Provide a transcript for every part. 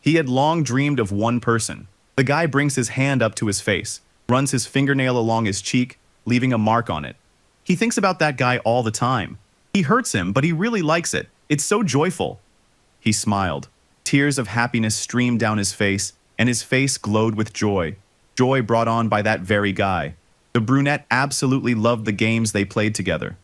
He had long dreamed of one person. The guy brings his hand up to his face, runs his fingernail along his cheek, leaving a mark on it. He thinks about that guy all the time. He hurts him, but he really likes it. It's so joyful. He smiled. Tears of happiness streamed down his face, and his face glowed with joy. Joy brought on by that very guy. The brunette absolutely loved the games they played together.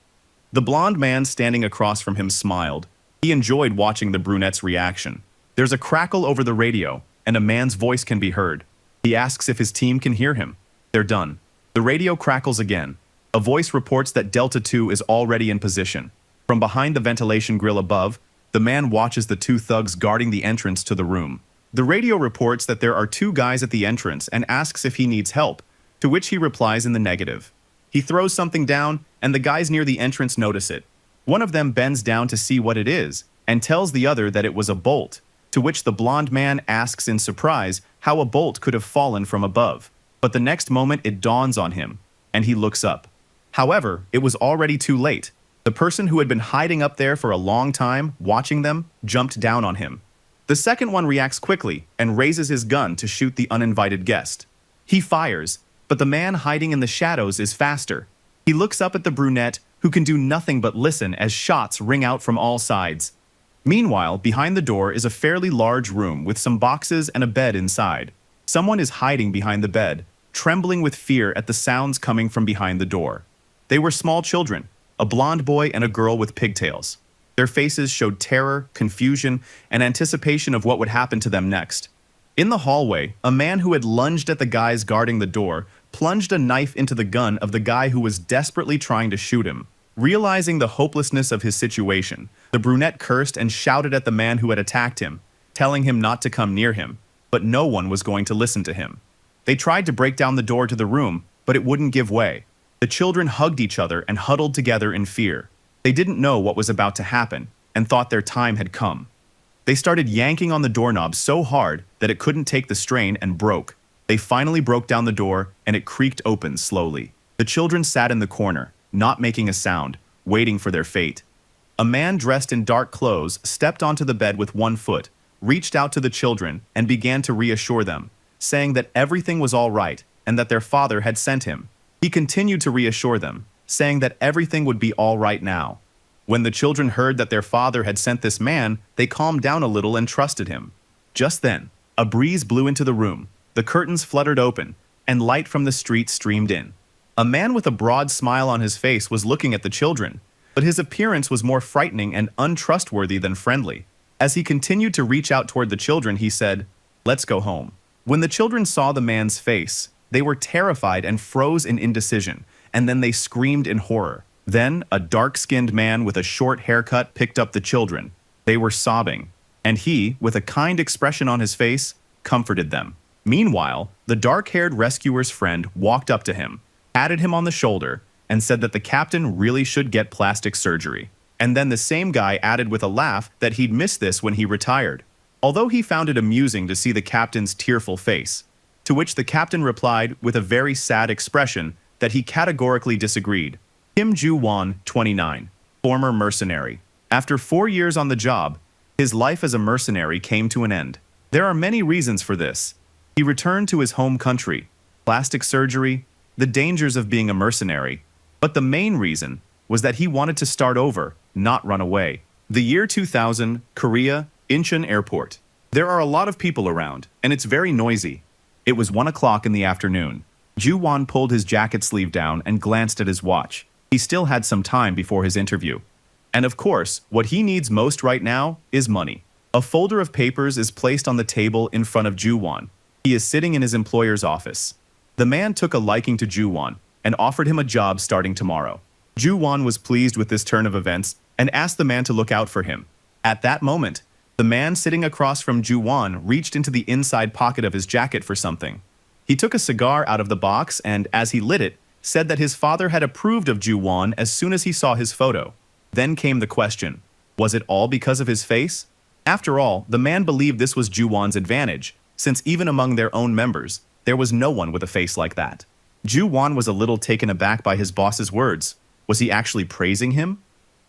The blonde man standing across from him smiled. He enjoyed watching the brunette's reaction. There's a crackle over the radio, and a man's voice can be heard. He asks if his team can hear him. They're done. The radio crackles again. A voice reports that Delta 2 is already in position. From behind the ventilation grill above, the man watches the two thugs guarding the entrance to the room. The radio reports that there are two guys at the entrance and asks if he needs help, to which he replies in the negative. He throws something down, and the guys near the entrance notice it. One of them bends down to see what it is, and tells the other that it was a bolt, to which the blonde man asks in surprise how a bolt could have fallen from above. But the next moment it dawns on him, and he looks up. However, it was already too late. The person who had been hiding up there for a long time, watching them, jumped down on him. The second one reacts quickly and raises his gun to shoot the uninvited guest. He fires, but the man hiding in the shadows is faster. He looks up at the brunette, who can do nothing but listen as shots ring out from all sides. Meanwhile, behind the door is a fairly large room with some boxes and a bed inside. Someone is hiding behind the bed, trembling with fear at the sounds coming from behind the door. They were small children, a blonde boy and a girl with pigtails. Their faces showed terror, confusion, and anticipation of what would happen to them next. In the hallway, a man who had lunged at the guys guarding the door plunged a knife into the gun of the guy who was desperately trying to shoot him. Realizing the hopelessness of his situation, the brunette cursed and shouted at the man who had attacked him, telling him not to come near him, but no one was going to listen to him. They tried to break down the door to the room, but it wouldn't give way. The children hugged each other and huddled together in fear. They didn't know what was about to happen and thought their time had come. They started yanking on the doorknob so hard that it couldn't take the strain and broke. They finally broke down the door and it creaked open slowly. The children sat in the corner, not making a sound, waiting for their fate. A man dressed in dark clothes stepped onto the bed with one foot, reached out to the children, and began to reassure them, saying that everything was all right and that their father had sent him. He continued to reassure them, saying that everything would be all right now. When the children heard that their father had sent this man, they calmed down a little and trusted him. Just then, a breeze blew into the room, the curtains fluttered open, and light from the street streamed in. A man with a broad smile on his face was looking at the children, but his appearance was more frightening and untrustworthy than friendly. As he continued to reach out toward the children, he said, "Let's go home." When the children saw the man's face, they were terrified and froze in indecision, and then they screamed in horror. Then, a dark-skinned man with a short haircut picked up the children. They were sobbing, and he, with a kind expression on his face, comforted them. Meanwhile, the dark-haired rescuer's friend walked up to him, patted him on the shoulder, and said that the captain really should get plastic surgery. And then the same guy added with a laugh that he'd miss this when he retired, although he found it amusing to see the captain's tearful face. To which the captain replied with a very sad expression that he categorically disagreed. Kim Ju-won, 29, former mercenary. After 4 years on the job, his life as a mercenary came to an end. There are many reasons for this. He returned to his home country, plastic surgery, the dangers of being a mercenary, but the main reason was that he wanted to start over, not run away. The year 2000, Korea, Incheon Airport. There are a lot of people around, and it's very noisy. It was 1 o'clock in the afternoon. Ju-won pulled his jacket sleeve down and glanced at his watch. He still had some time before his interview. And of course, what he needs most right now is money. A folder of papers is placed on the table in front of Ju-won. He is sitting in his employer's office. The man took a liking to Ju-won and offered him a job starting tomorrow. Ju-won was pleased with this turn of events and asked the man to look out for him. At that moment, the man sitting across from Ju-won reached into the inside pocket of his jacket for something. He took a cigar out of the box and, as he lit it, said that his father had approved of Ju-won as soon as he saw his photo. Then came the question, was it all because of his face? After all, the man believed this was Ju-won's advantage, since even among their own members, there was no one with a face like that. Ju-won was a little taken aback by his boss's words. Was he actually praising him?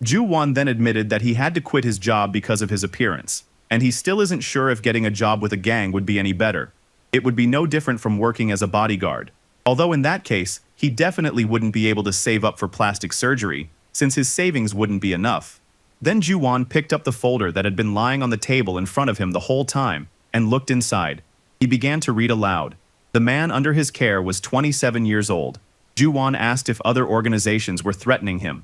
Ju-won then admitted that he had to quit his job because of his appearance. and he still isn't sure if getting a job with a gang would be any better. It would be no different from working as a bodyguard. Although in that case, he definitely wouldn't be able to save up for plastic surgery, since his savings wouldn't be enough. Then Ju-won picked up the folder that had been lying on the table in front of him the whole time, and looked inside. He began to read aloud. The man under his care was 27 years old. Ju-won asked if other organizations were threatening him.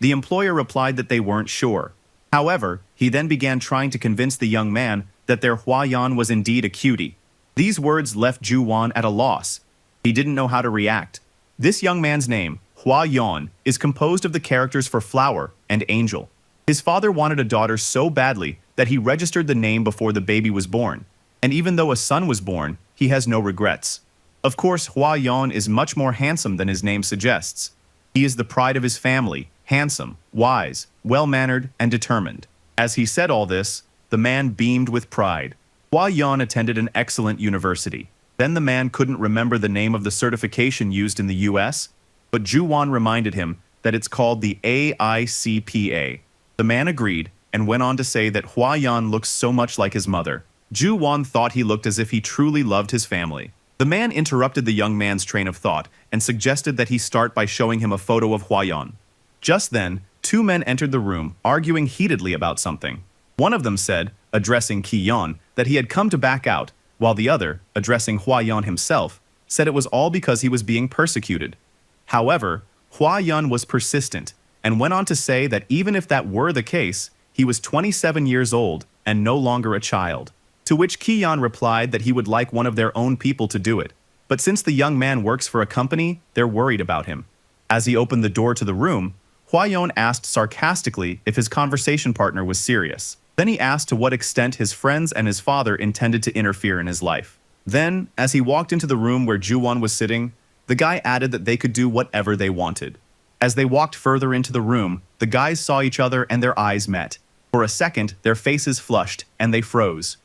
The employer replied that they weren't sure. However, he then began trying to convince the young man that their Hwa-yeon was indeed a cutie. These words left Ju-won at a loss. He didn't know how to react. This young man's name, Hwa-yeon, is composed of the characters for flower and angel. His father wanted a daughter so badly that he registered the name before the baby was born. And even though a son was born, he has no regrets. Of course, Hwa-yeon is much more handsome than his name suggests. He is the pride of his family, handsome, wise, well-mannered, and determined. As he said all this, the man beamed with pride. Hwa-yeon attended an excellent university. Then the man couldn't remember the name of the certification used in the US, but Ju-won reminded him that it's called the AICPA. The man agreed and went on to say that Hwa-yeon looks so much like his mother. Ju-won thought he looked as if he truly loved his family. The man interrupted the young man's train of thought and suggested that he start by showing him a photo of Hwa-yeon. Just then, two men entered the room, arguing heatedly about something. One of them said, addressing Ki-yeon, that he had come to back out, while the other, addressing Hwa-yeon himself, said it was all because he was being persecuted. However, Hwa-yeon was persistent and went on to say that even if that were the case, he was 27 years old and no longer a child. To which Ki-yeon replied that he would like one of their own people to do it. But since the young man works for a company, they're worried about him. As he opened the door to the room, Hwa-yeon asked sarcastically if his conversation partner was serious. Then he asked to what extent his friends and his father intended to interfere in his life. Then, as he walked into the room where Ju-won was sitting, the guy added that they could do whatever they wanted. As they walked further into the room, the guys saw each other and their eyes met. For a second, their faces flushed, and they froze.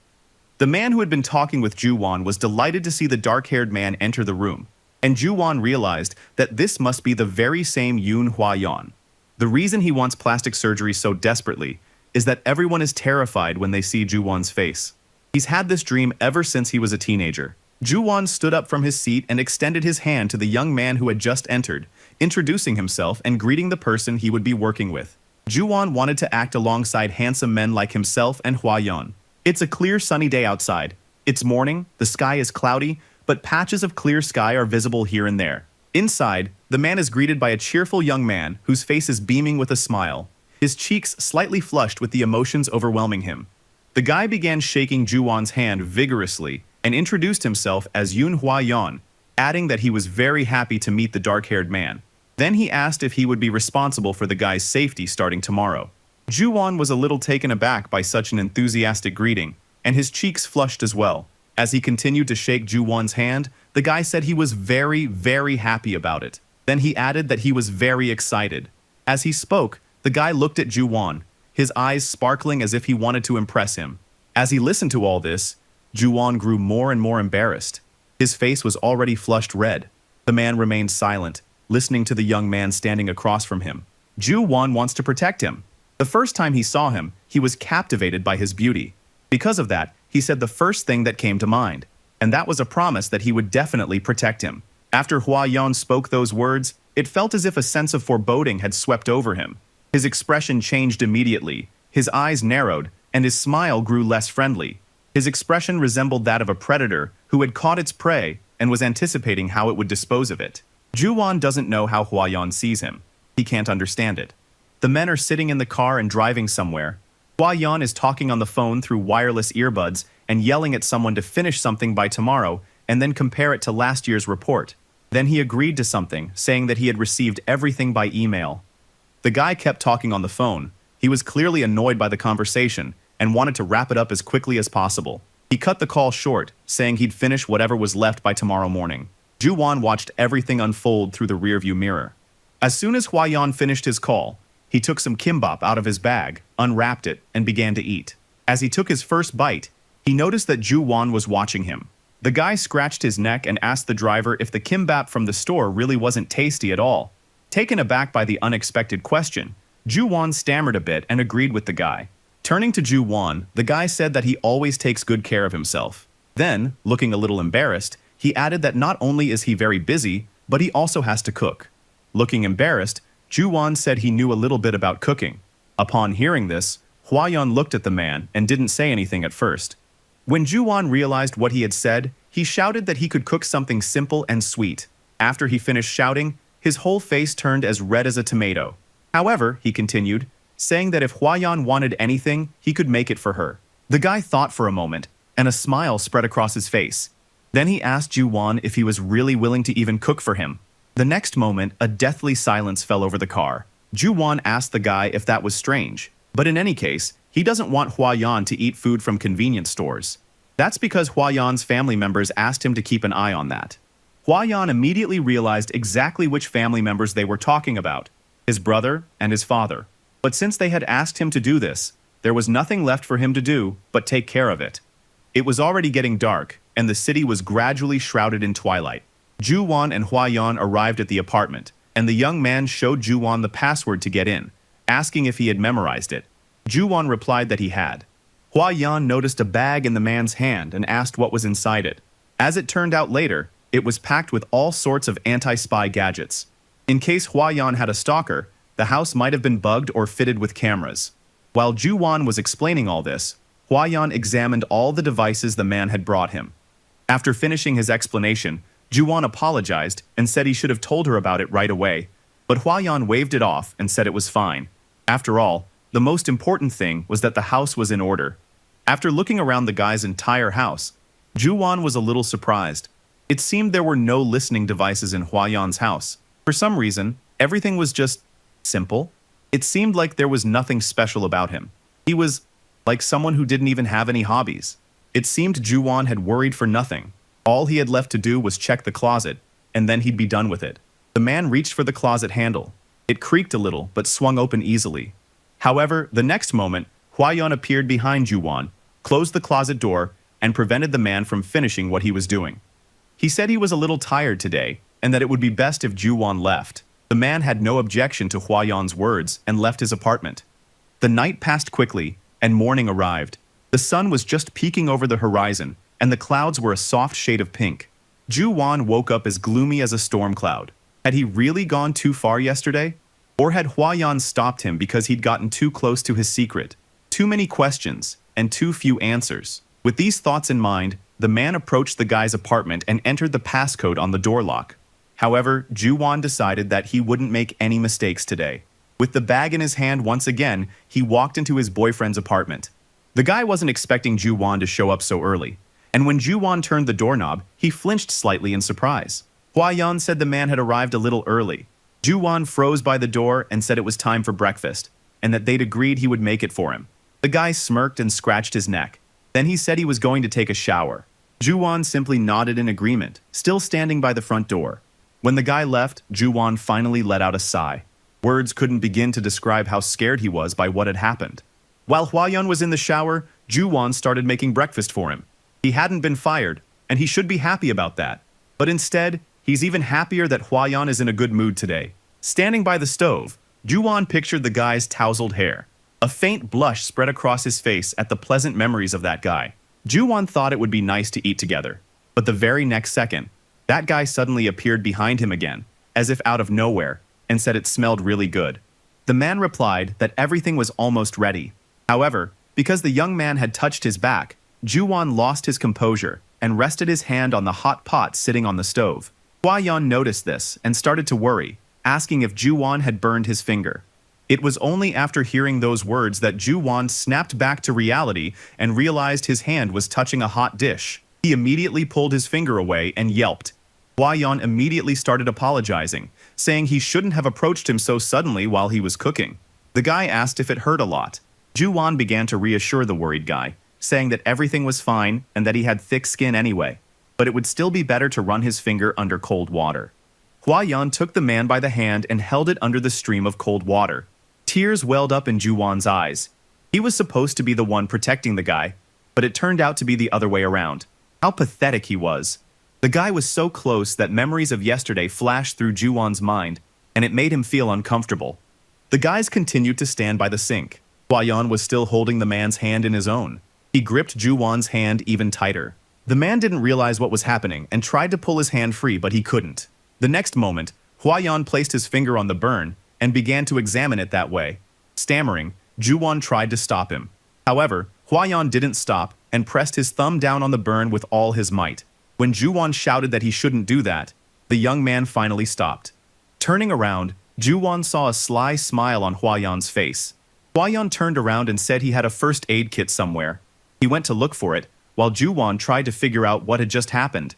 The man who had been talking with Ju-won was delighted to see the dark-haired man enter the room, and Ju-won realized that this must be the very same Yoon Hwa-yeon. The reason he wants plastic surgery so desperately is that everyone is terrified when they see Ju-won's face. He's had this dream ever since he was a teenager. Ju-won stood up from his seat and extended his hand to the young man who had just entered, introducing himself and greeting the person he would be working with. Ju-won wanted to act alongside handsome men like himself and Hwa-yeon. It's a clear sunny day outside. It's morning, the sky is cloudy, but patches of clear sky are visible here and there. Inside, the man is greeted by a cheerful young man whose face is beaming with a smile, his cheeks slightly flushed with the emotions overwhelming him. The guy began shaking Ju-won's hand vigorously and introduced himself as Yoon Hwa-yeon, adding that he was very happy to meet the dark-haired man. Then he asked if he would be responsible for the guy's safety starting tomorrow. Ju-won was a little taken aback by such an enthusiastic greeting, and his cheeks flushed as well. As he continued to shake Ju-won's hand, the guy said he was very, very happy about it. Then he added that he was very excited. As he spoke, the guy looked at Ju-won, his eyes sparkling as if he wanted to impress him. As he listened to all this, Ju-won grew more and more embarrassed. His face was already flushed red. The man remained silent, listening to the young man standing across from him. Ju-won wants to protect him. The first time he saw him, he was captivated by his beauty. Because of that, he said the first thing that came to mind, and that was a promise that he would definitely protect him. After Hwa-yeon spoke those words, it felt as if a sense of foreboding had swept over him. His expression changed immediately, his eyes narrowed, and his smile grew less friendly. His expression resembled that of a predator who had caught its prey and was anticipating how it would dispose of it. Ju-won doesn't know how Hwa-yeon sees him. He can't understand it. The men are sitting in the car and driving somewhere. Hwa-yeon is talking on the phone through wireless earbuds and yelling at someone to finish something by tomorrow and then compare it to last year's report. Then he agreed to something, saying that he had received everything by email. The guy kept talking on the phone. He was clearly annoyed by the conversation and wanted to wrap it up as quickly as possible. He cut the call short, saying he'd finish whatever was left by tomorrow morning. Ju-won watched everything unfold through the rearview mirror. As soon as Hwa-yeon finished his call, he took some kimbap out of his bag, unwrapped it, and began to eat. As he took his first bite, he noticed that Ju-won was watching him. The guy scratched his neck and asked the driver if the kimbap from the store really wasn't tasty at all. Taken aback by the unexpected question, Ju-won stammered a bit and agreed with the guy. Turning to Ju-won, the guy said that he always takes good care of himself. Then, looking a little embarrassed, he added that not only is he very busy, but he also has to cook. Looking embarrassed, Ju-won said he knew a little bit about cooking. Upon hearing this, Hwa-yeon looked at the man and didn't say anything at first. When Ju-won realized what he had said, he shouted that he could cook something simple and sweet. After he finished shouting, his whole face turned as red as a tomato. However, he continued, saying that if Hwa-yeon wanted anything, he could make it for her. The guy thought for a moment, and a smile spread across his face. Then he asked Ju-won if he was really willing to even cook for him. The next moment, a deathly silence fell over the car. Ju-won asked the guy if that was strange, but in any case, he doesn't want Hwa-yeon to eat food from convenience stores. That's because Hwa-yeon's family members asked him to keep an eye on that. Hwa-yeon immediately realized exactly which family members they were talking about, his brother and his father. But since they had asked him to do this, there was nothing left for him to do but take care of it. It was already getting dark, and the city was gradually shrouded in twilight. Ju-won and Hwa-yeon arrived at the apartment, and the young man showed Ju-won the password to get in, asking if he had memorized it. Ju-won replied that he had. Hwa-yeon noticed a bag in the man's hand and asked what was inside it. As it turned out later, it was packed with all sorts of anti-spy gadgets. In case Hwa-yeon had a stalker, the house might have been bugged or fitted with cameras. While Ju-won was explaining all this, Hwa-yeon examined all the devices the man had brought him. After finishing his explanation, Ju-won apologized and said he should have told her about it right away, but Hwa-yeon waved it off and said it was fine. After all, the most important thing was that the house was in order. After looking around the guy's entire house, Ju-won was a little surprised. It seemed there were no listening devices in Hwa-yeon's house. For some reason, everything was just simple. It seemed like there was nothing special about him. He was like someone who didn't even have any hobbies. It seemed Ju-won had worried for nothing. All he had left to do was check the closet, and then he'd be done with it. The man reached for the closet handle. It creaked a little, but swung open easily. However, the next moment, Hwa-yeon appeared behind Ju-won, closed the closet door, and prevented the man from finishing what he was doing. He said he was a little tired today, and that it would be best if Ju-won left. The man had no objection to Hwa-yeon's words and left his apartment. The night passed quickly, and morning arrived. The sun was just peeking over the horizon, and the clouds were a soft shade of pink. Ju-won woke up as gloomy as a storm cloud. Had he really gone too far yesterday? Or had Hwa-yeon stopped him because he'd gotten too close to his secret? Too many questions, and too few answers. With these thoughts in mind, the man approached the guy's apartment and entered the passcode on the door lock. However, Ju-won decided that he wouldn't make any mistakes today. With the bag in his hand once again, he walked into his boyfriend's apartment. The guy wasn't expecting Ju-won to show up so early, and when Ju-won turned the doorknob, he flinched slightly in surprise. Hwa-yeon said the man had arrived a little early. Ju-won froze by the door and said it was time for breakfast, and that they'd agreed he would make it for him. The guy smirked and scratched his neck. Then he said he was going to take a shower. Ju-won simply nodded in agreement, still standing by the front door. When the guy left, Ju-won finally let out a sigh. Words couldn't begin to describe how scared he was by what had happened. While Hwa-yeon was in the shower, Ju-won started making breakfast for him. He hadn't been fired, and he should be happy about that. But instead, he's even happier that Hwa-yeon is in a good mood today. Standing by the stove, Ju-won pictured the guy's tousled hair. A faint blush spread across his face at the pleasant memories of that guy. Ju-won thought it would be nice to eat together. But the very next second, that guy suddenly appeared behind him again, as if out of nowhere, and said it smelled really good. The man replied that everything was almost ready. However, because the young man had touched his back, Ju-won lost his composure and rested his hand on the hot pot sitting on the stove. Hwa-yeon noticed this and started to worry, asking if Ju-won had burned his finger. It was only after hearing those words that Ju-won snapped back to reality and realized his hand was touching a hot dish. He immediately pulled his finger away and yelped. Hwa-yeon immediately started apologizing, saying he shouldn't have approached him so suddenly while he was cooking. The guy asked if it hurt a lot. Ju-won began to reassure the worried guy, saying that everything was fine and that he had thick skin anyway, but it would still be better to run his finger under cold water. Hwa-yeon took the man by the hand and held it under the stream of cold water. Tears welled up in Ju-won's eyes. He was supposed to be the one protecting the guy, but it turned out to be the other way around. How pathetic he was. The guy was so close that memories of yesterday flashed through Ju-won's mind, and it made him feel uncomfortable. The guys continued to stand by the sink. Huayan was still holding the man's hand in his own. He gripped Juwan's hand even tighter. The man didn't realize what was happening and tried to pull his hand free, but he couldn't. The next moment, Huayan placed his finger on the burn and began to examine it that way. Stammering, Juwan tried to stop him. However, Huayan didn't stop and pressed his thumb down on the burn with all his might. When Juwan shouted that he shouldn't do that, the young man finally stopped. Turning around, Juwan saw a sly smile on Huayan's face. Huayan turned around and said he had a first aid kit somewhere. He went to look for it, while Juwan tried to figure out what had just happened.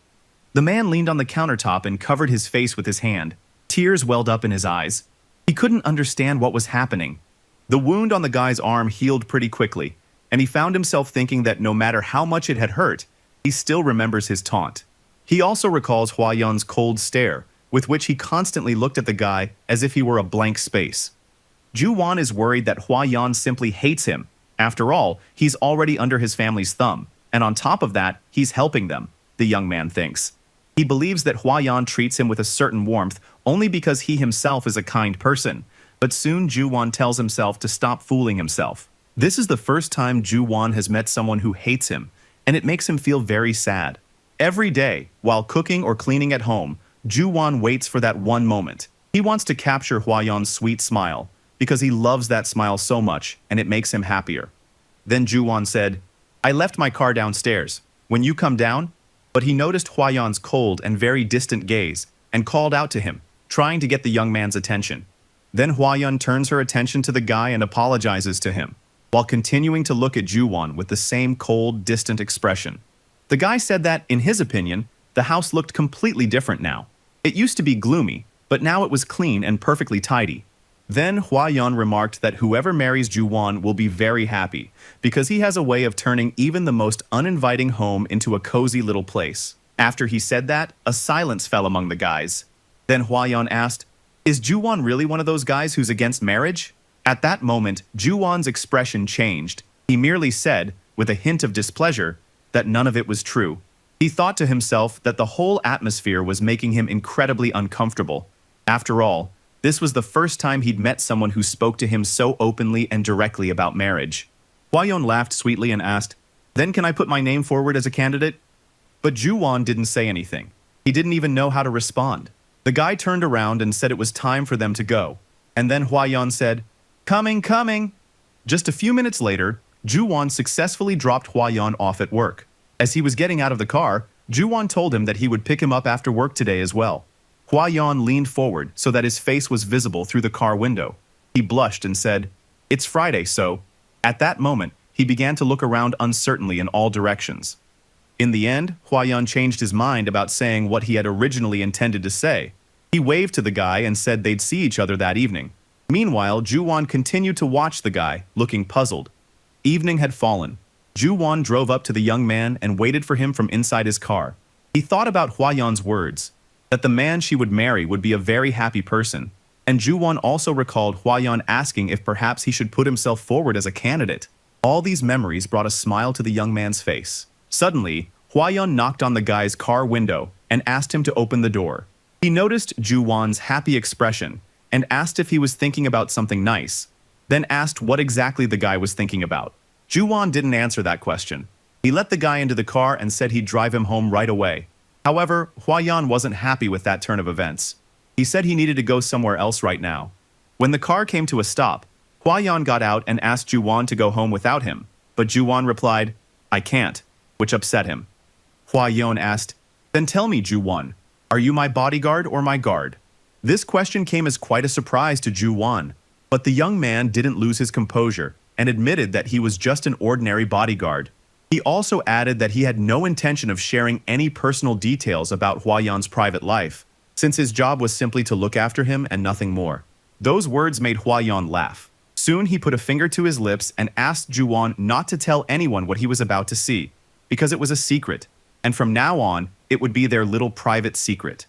The man leaned on the countertop and covered his face with his hand. Tears welled up in his eyes. He couldn't understand what was happening. The wound on the guy's arm healed pretty quickly, and he found himself thinking that no matter how much it had hurt, he still remembers his taunt. He also recalls Huayan's cold stare, with which he constantly looked at the guy as if he were a blank space. Juwan is worried that Huayan simply hates him. After all, he's already under his family's thumb, and on top of that, he's helping them, the young man thinks. He believes that Huayan treats him with a certain warmth only because he himself is a kind person, but soon Juwan tells himself to stop fooling himself. This is the first time Juwan has met someone who hates him, and it makes him feel very sad. Every day, while cooking or cleaning at home, Juwan waits for that one moment. He wants to capture Huayan's sweet smile, because he loves that smile so much, and it makes him happier. Then Juwan said, "I left my car downstairs. When you come down?" But he noticed Huayan's cold and very distant gaze, and called out to him, trying to get the young man's attention. Then Huayan turns her attention to the guy and apologizes to him, while continuing to look at Juwan with the same cold, distant expression. The guy said that, in his opinion, the house looked completely different now. It used to be gloomy, but now it was clean and perfectly tidy. Then Huayan remarked that whoever marries Juwan will be very happy, because he has a way of turning even the most uninviting home into a cozy little place. After he said that, a silence fell among the guys. Then Huayan asked, "Is Juwan really one of those guys who's against marriage?" At that moment, Juwan's expression changed. He merely said, with a hint of displeasure, that none of it was true. He thought to himself that the whole atmosphere was making him incredibly uncomfortable. After all, this was the first time he'd met someone who spoke to him so openly and directly about marriage. Huayan laughed sweetly and asked, "Then can I put my name forward as a candidate?" But Juwan didn't say anything. He didn't even know how to respond. The guy turned around and said it was time for them to go. And then Huayan said, "Coming, coming." Just a few minutes later, Juwan successfully dropped Huayan off at work. As he was getting out of the car, Juwan told him that he would pick him up after work today as well. Huayan leaned forward so that his face was visible through the car window. He blushed and said, "It's Friday, so..." At that moment, he began to look around uncertainly in all directions. In the end, Huayan changed his mind about saying what he had originally intended to say. He waved to the guy and said they'd see each other that evening. Meanwhile, Juwan continued to watch the guy, looking puzzled. Evening had fallen. Juwan drove up to the young man and waited for him from inside his car. He thought about Huayan's words, that the man she would marry would be a very happy person, and Juwan also recalled Huayan asking if perhaps he should put himself forward as a candidate. All these memories brought a smile to the young man's face. Suddenly, Huayan knocked on the guy's car window and asked him to open the door. He noticed Juwan's happy expression and asked if he was thinking about something nice, then asked what exactly the guy was thinking about. Juwan didn't answer that question. He let the guy into the car and said he'd drive him home right away. However, Huayan wasn't happy with that turn of events. He said he needed to go somewhere else right now. When the car came to a stop, Huayan got out and asked Juwan to go home without him, but Juwan replied, "I can't," which upset him. Huayan asked, "Then tell me, Juwan, are you my bodyguard or my guard?" This question came as quite a surprise to Juwan, but the young man didn't lose his composure and admitted that he was just an ordinary bodyguard. He also added that he had no intention of sharing any personal details about Huayan's private life, since his job was simply to look after him and nothing more. Those words made Huayan laugh. Soon he put a finger to his lips and asked Juwan not to tell anyone what he was about to see, because it was a secret, and from now on, it would be their little private secret.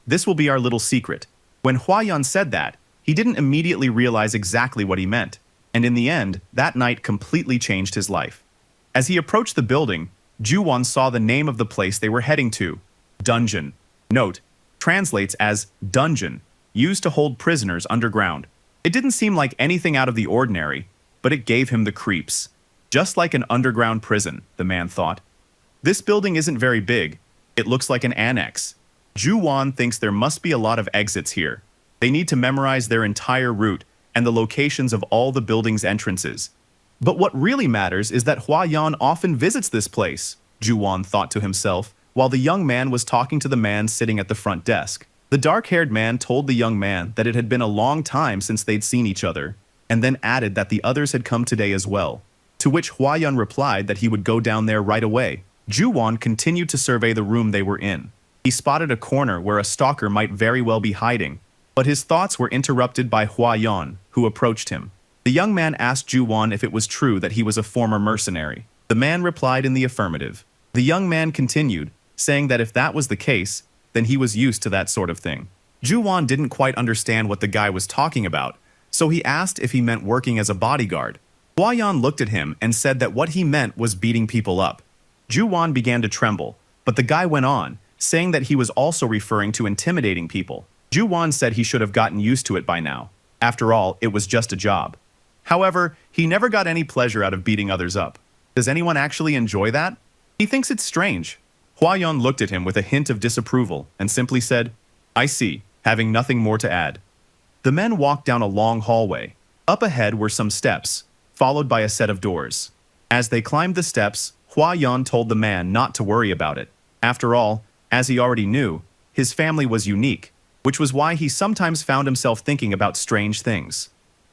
"This will be our little secret." When Huayan said that, he didn't immediately realize exactly what he meant, and in the end, that night completely changed his life. As he approached the building, Juwan saw the name of the place they were heading to, Dungeon. Note, translates as dungeon, used to hold prisoners underground. It didn't seem like anything out of the ordinary, but it gave him the creeps. Just like an underground prison, the man thought. This building isn't very big. It looks like an annex. Ju-won thinks there must be a lot of exits here. They need to memorize their entire route and the locations of all the building's entrances. But what really matters is that Hua-yeon often visits this place, Ju-won thought to himself, while the young man was talking to the man sitting at the front desk. The dark-haired man told the young man that it had been a long time since they'd seen each other, and then added that the others had come today as well, to which Hua-yeon replied that he would go down there right away. Ju-won continued to survey the room they were in. He spotted a corner where a stalker might very well be hiding, but his thoughts were interrupted by Hua-yeon, who approached him. The young man asked Ju-won if it was true that he was a former mercenary. The man replied in the affirmative. The young man continued, saying that if that was the case, then he was used to that sort of thing. Ju-won didn't quite understand what the guy was talking about, so he asked if he meant working as a bodyguard. Hua-yeon looked at him and said that what he meant was beating people up. Ju-won began to tremble, but the guy went on, saying that he was also referring to intimidating people. Ju-won said he should have gotten used to it by now. After all, it was just a job. However, he never got any pleasure out of beating others up. Does anyone actually enjoy that? He thinks it's strange. Hua-yeon looked at him with a hint of disapproval and simply said, "I see," having nothing more to add. The men walked down a long hallway. Up ahead were some steps, followed by a set of doors. As they climbed the steps, Hua-yeon told the man not to worry about it. After all, as he already knew, his family was unique, which was why he sometimes found himself thinking about strange things.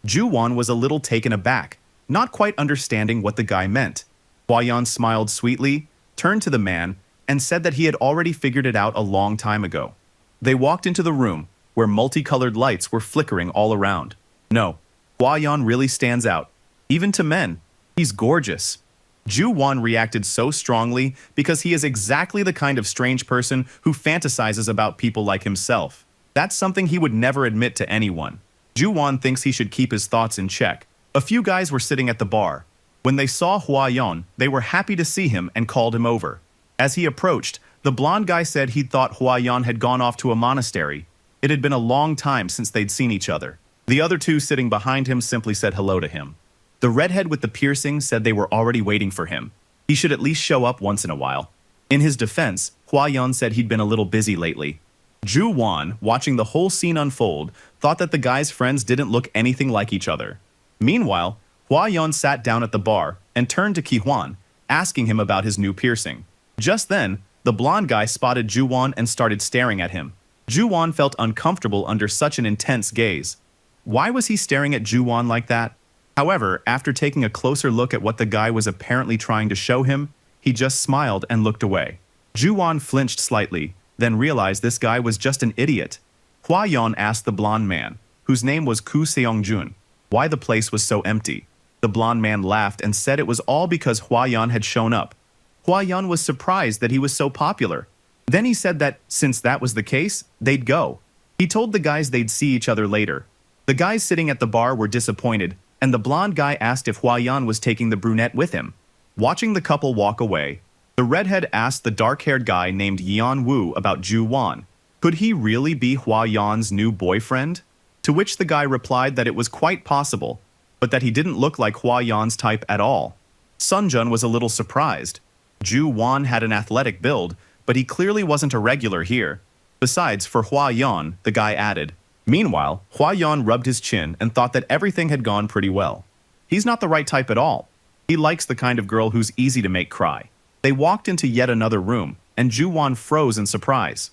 Ju-won was a little taken aback, not quite understanding what the guy meant. Hua-yeon smiled sweetly, turned to the man, and said that he had already figured it out a long time ago. They walked into the room, where multicolored lights were flickering all around. No, Hua-yeon really stands out, even to men. He's gorgeous. Ju-won reacted so strongly because he is exactly the kind of strange person who fantasizes about people like himself. That's something he would never admit to anyone. Ju-won thinks he should keep his thoughts in check. A few guys were sitting at the bar. When they saw Hua-yeon, they were happy to see him and called him over. As he approached, the blonde guy said he'd thought Hua-yeon had gone off to a monastery. It had been a long time since they'd seen each other. The other two sitting behind him simply said hello to him. The redhead with the piercing said they were already waiting for him. He should at least show up once in a while. In his defense, Hua-yeon said he'd been a little busy lately. Ju-won, watching the whole scene unfold, thought that the guy's friends didn't look anything like each other. Meanwhile, Hua-yeon sat down at the bar and turned to Ki-hwan, asking him about his new piercing. Just then, the blonde guy spotted Ju-won and started staring at him. Ju-won felt uncomfortable under such an intense gaze. Why was he staring at Ju-won like that? However, after taking a closer look at what the guy was apparently trying to show him, he just smiled and looked away. Ju-won flinched slightly, then realized this guy was just an idiot. Hua-yeon asked the blonde man, whose name was Koo Seong-jun, why the place was so empty. The blonde man laughed and said it was all because Hua-yeon had shown up. Hua-yeon was surprised that he was so popular. Then he said that, since that was the case, they'd go. He told the guys they'd see each other later. The guys sitting at the bar were disappointed, and the blonde guy asked if Hua-yeon was taking the brunette with him. Watching the couple walk away, the redhead asked the dark-haired guy named Yeon Woo about Ju-won. Could he really be Hua-yeon's new boyfriend? To which the guy replied that it was quite possible, but that he didn't look like Hua-yeon's type at all. Sunjun was a little surprised. Ju-won had an athletic build, but he clearly wasn't a regular here. Besides, for Hua-yeon, the guy added. Meanwhile, Hua-yeon rubbed his chin and thought that everything had gone pretty well. He's not the right type at all. He likes the kind of girl who's easy to make cry. They walked into yet another room, and Ju-won froze in surprise.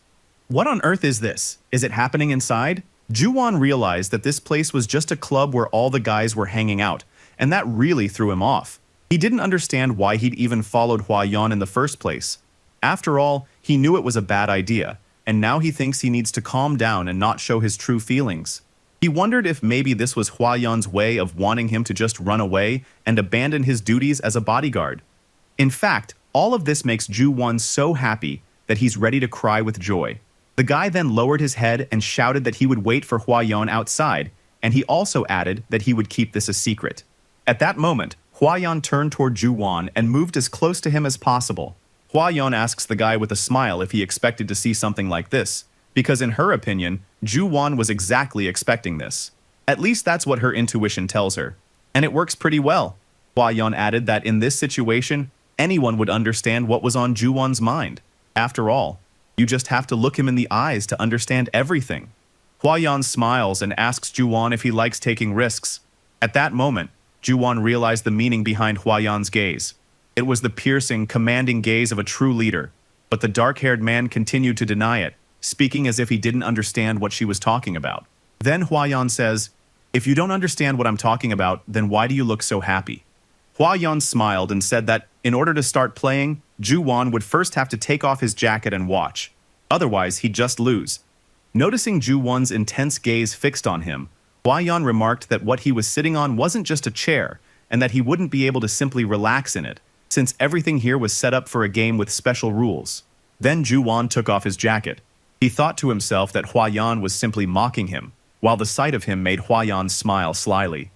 What on earth is this? Is it happening inside? Ju-won realized that this place was just a club where all the guys were hanging out, and that really threw him off. He didn't understand why he'd even followed Hua-yeon in the first place. After all, he knew it was a bad idea, and now he thinks he needs to calm down and not show his true feelings. He wondered if maybe this was Hua-yeon's way of wanting him to just run away and abandon his duties as a bodyguard. In fact, all of this makes Ju-won so happy that he's ready to cry with joy. The guy then lowered his head and shouted that he would wait for Hua-yeon outside, and he also added that he would keep this a secret. At that moment, Hua-yeon turned toward Ju-won and moved as close to him as possible. Hua-yeon asks the guy with a smile if he expected to see something like this, because in her opinion, Ju-won was exactly expecting this. At least that's what her intuition tells her. And it works pretty well. Hua Yun added that in this situation, anyone would understand what was on Ju-won's mind. After all, you just have to look him in the eyes to understand everything. Hua Yun smiles and asks Ju-won if he likes taking risks. At that moment, Ju-won realized the meaning behind Hua Yun's gaze. It was the piercing, commanding gaze of a true leader. But the dark-haired man continued to deny it, speaking as if he didn't understand what she was talking about. Then Hua Yun says, "If you don't understand what I'm talking about, then why do you look so happy?" Hua Yun smiled and said that in order to start playing, Ju-won would first have to take off his jacket and watch. Otherwise, he'd just lose. Noticing Ju-won's intense gaze fixed on him, Hua Yun remarked that what he was sitting on wasn't just a chair, and that he wouldn't be able to simply relax in it, since everything here was set up for a game with special rules. Then Ju-won took off his jacket. He thought to himself that Hua Yun was simply mocking him, while the sight of him made Hua Yun smile slyly.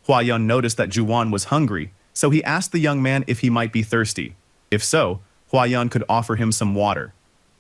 Hua Yun noticed that Ju-won was hungry, so he asked the young man if he might be thirsty. If so, Hua Yun could offer him some water.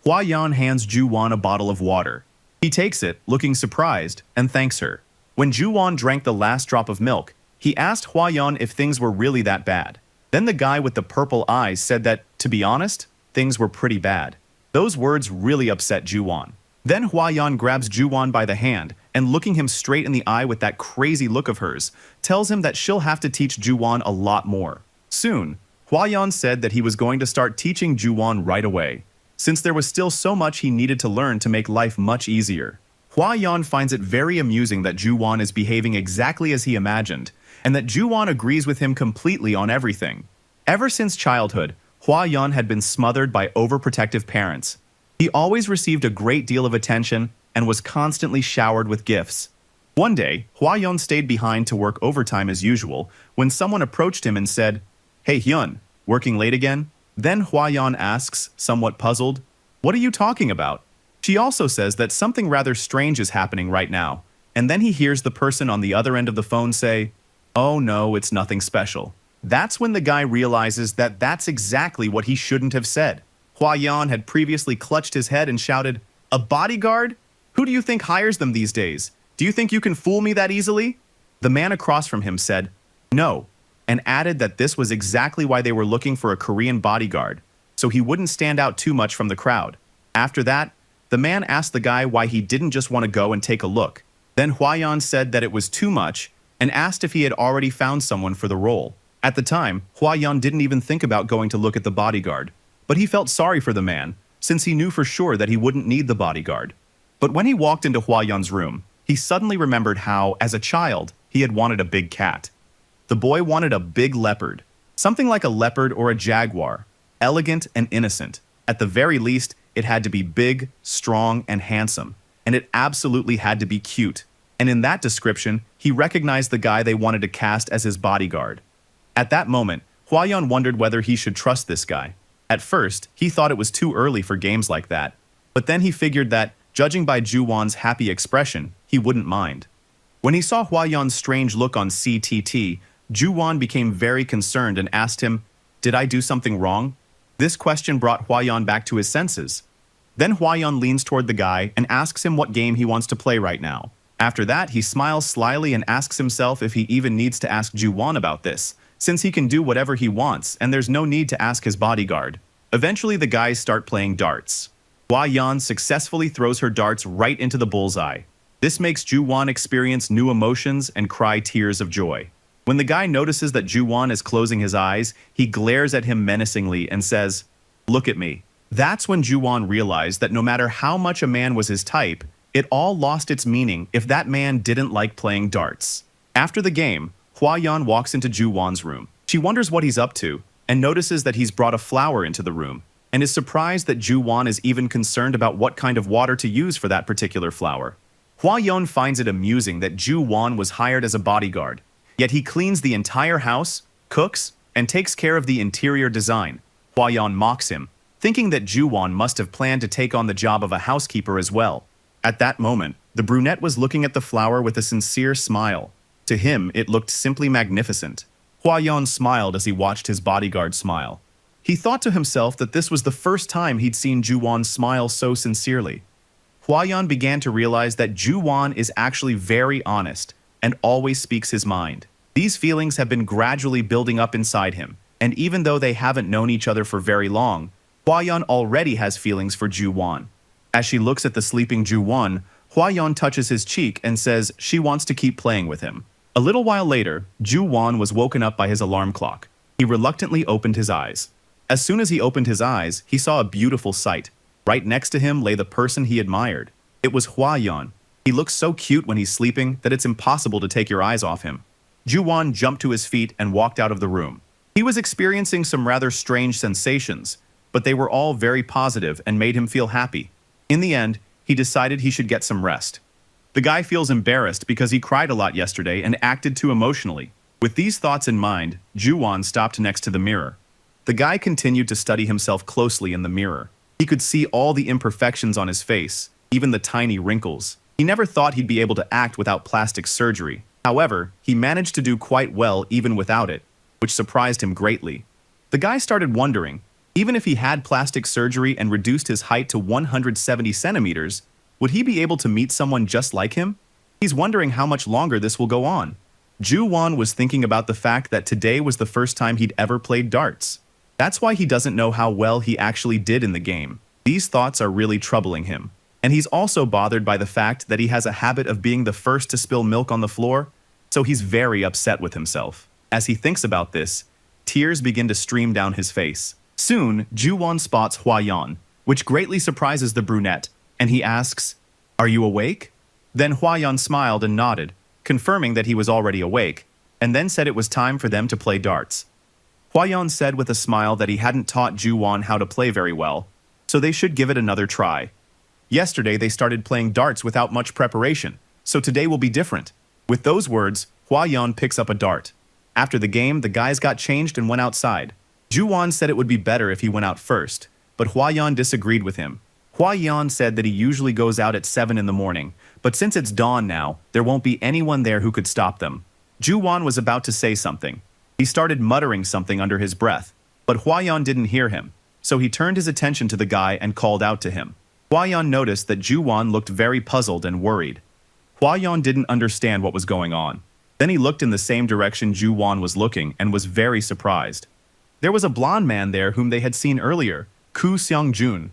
Hua Yun hands Ju-won a bottle of water. He takes it, looking surprised, and thanks her. When Ju-won drank the last drop of milk, he asked Hua Yun if things were really that bad. Then the guy with the purple eyes said that, to be honest, things were pretty bad. Those words really upset Ju-won. Then Hua Yun grabs Ju-won by the hand and, looking him straight in the eye with that crazy look of hers, tells him that she'll have to teach Ju-won a lot more. Soon, Hua Yun said that he was going to start teaching Ju-won right away, since there was still so much he needed to learn to make life much easier. Hua Yun finds it very amusing that Ju-won is behaving exactly as he imagined, and that Ju-won agrees with him completely on everything. Ever since childhood, Hua Yun had been smothered by overprotective parents. He always received a great deal of attention and was constantly showered with gifts. One day, Hua Yun stayed behind to work overtime as usual when someone approached him and said, "Hey Hyun, working late again?" Then Hua Yun asks, somewhat puzzled, "What are you talking about?" She also says that something rather strange is happening right now, and then he hears the person on the other end of the phone say, "Oh no, it's nothing special." That's when the guy realizes that that's exactly what he shouldn't have said. Hua Yun had previously clutched his head and shouted, "A bodyguard? Who do you think hires them these days? Do you think you can fool me that easily?" The man across from him said, "No," and added that this was exactly why they were looking for a Korean bodyguard, so he wouldn't stand out too much from the crowd. After that, the man asked the guy why he didn't just want to go and take a look. Then Hua Yun said that it was too much and asked if he had already found someone for the role. At the time, Hua Yun didn't even think about going to look at the bodyguard, but he felt sorry for the man, since he knew for sure that he wouldn't need the bodyguard. But when he walked into Hua Yun's room, he suddenly remembered how, as a child, he had wanted a big cat. The boy wanted a big leopard, something like a leopard or a jaguar, elegant and innocent. At the very least, it had to be big, strong, and handsome, and it absolutely had to be cute. And in that description, he recognized the guy they wanted to cast as his bodyguard. At that moment, Hua Yun wondered whether he should trust this guy. At first, he thought it was too early for games like that, but then he figured that, judging by Ju-won's happy expression, he wouldn't mind. When he saw Hua Yun's strange look on CTT, Ju-won became very concerned and asked him, "Did I do something wrong?" This question brought Hua Yun back to his senses. Then Hua Yun leans toward the guy and asks him what game he wants to play right now. After that, he smiles slyly and asks himself if he even needs to ask Ju-won about this, since he can do whatever he wants and there's no need to ask his bodyguard. Eventually, the guys start playing darts. Hua Yun successfully throws her darts right into the bullseye. This makes Ju-won experience new emotions and cry tears of joy. When the guy notices that Ju-won is closing his eyes, he glares at him menacingly and says, "Look at me." That's when Ju-won realized that no matter how much a man was his type, it all lost its meaning if that man didn't like playing darts. After the game, Hua Yun walks into Ju-won's room. She wonders what he's up to and notices that he's brought a flower into the room and is surprised that Ju-won is even concerned about what kind of water to use for that particular flower. Hua Yun finds it amusing that Ju-won was hired as a bodyguard, yet he cleans the entire house, cooks, and takes care of the interior design. Hua Yun mocks him, thinking that Ju-won must have planned to take on the job of a housekeeper as well. At that moment, the brunette was looking at the flower with a sincere smile. To him, it looked simply magnificent. Hua Yun smiled as he watched his bodyguard smile. He thought to himself that this was the first time he'd seen Ju-won smile so sincerely. Hua Yun began to realize that Ju-won is actually very honest and always speaks his mind. These feelings have been gradually building up inside him, and even though they haven't known each other for very long, Huayan already has feelings for Ju-won. As she looks at the sleeping Ju-won, Huayan touches his cheek and says she wants to keep playing with him. A little while later, Ju-won was woken up by his alarm clock. He reluctantly opened his eyes. As soon as he opened his eyes, he saw a beautiful sight. Right next to him lay the person he admired. It was Huayan. He looks so cute when he's sleeping that it's impossible to take your eyes off him. Ju-won jumped to his feet and walked out of the room. He was experiencing some rather strange sensations, but they were all very positive and made him feel happy. In the end, he decided he should get some rest. The guy feels embarrassed because he cried a lot yesterday and acted too emotionally. With these thoughts in mind, Ju-won stopped next to the mirror. The guy continued to study himself closely in the mirror. He could see all the imperfections on his face, even the tiny wrinkles. He never thought he'd be able to act without plastic surgery. However, he managed to do quite well even without it, which surprised him greatly. The guy started wondering, even if he had plastic surgery and reduced his height to 170 centimeters, would he be able to meet someone just like him? He's wondering how much longer this will go on. Ju-won was thinking about the fact that today was the first time he'd ever played darts. That's why he doesn't know how well he actually did in the game. These thoughts are really troubling him. And he's also bothered by the fact that he has a habit of being the first to spill milk on the floor, so he's very upset with himself. As he thinks about this, tears begin to stream down his face. Soon, Ju-won spots Huayan, which greatly surprises the brunette, and he asks, "Are you awake?" Then Huayan smiled and nodded, confirming that he was already awake, and then said it was time for them to play darts. Huayan said with a smile that he hadn't taught Ju-won how to play very well, so they should give it another try. Yesterday they started playing darts without much preparation, so today will be different. With those words, Huayan picks up a dart. After the game, the guys got changed and went outside. Ju-won said it would be better if he went out first, but Huayan disagreed with him. Huayan said that he usually goes out at 7 in the morning, but since it's dawn now, there won't be anyone there who could stop them. Ju-won was about to say something. He started muttering something under his breath, but Huayan didn't hear him, so he turned his attention to the guy and called out to him. Huayan noticed that Ju-won looked very puzzled and worried. Huayan didn't understand what was going on. Then he looked in the same direction Ju-won was looking and was very surprised. There was a blonde man there whom they had seen earlier, Koo Seong-jun.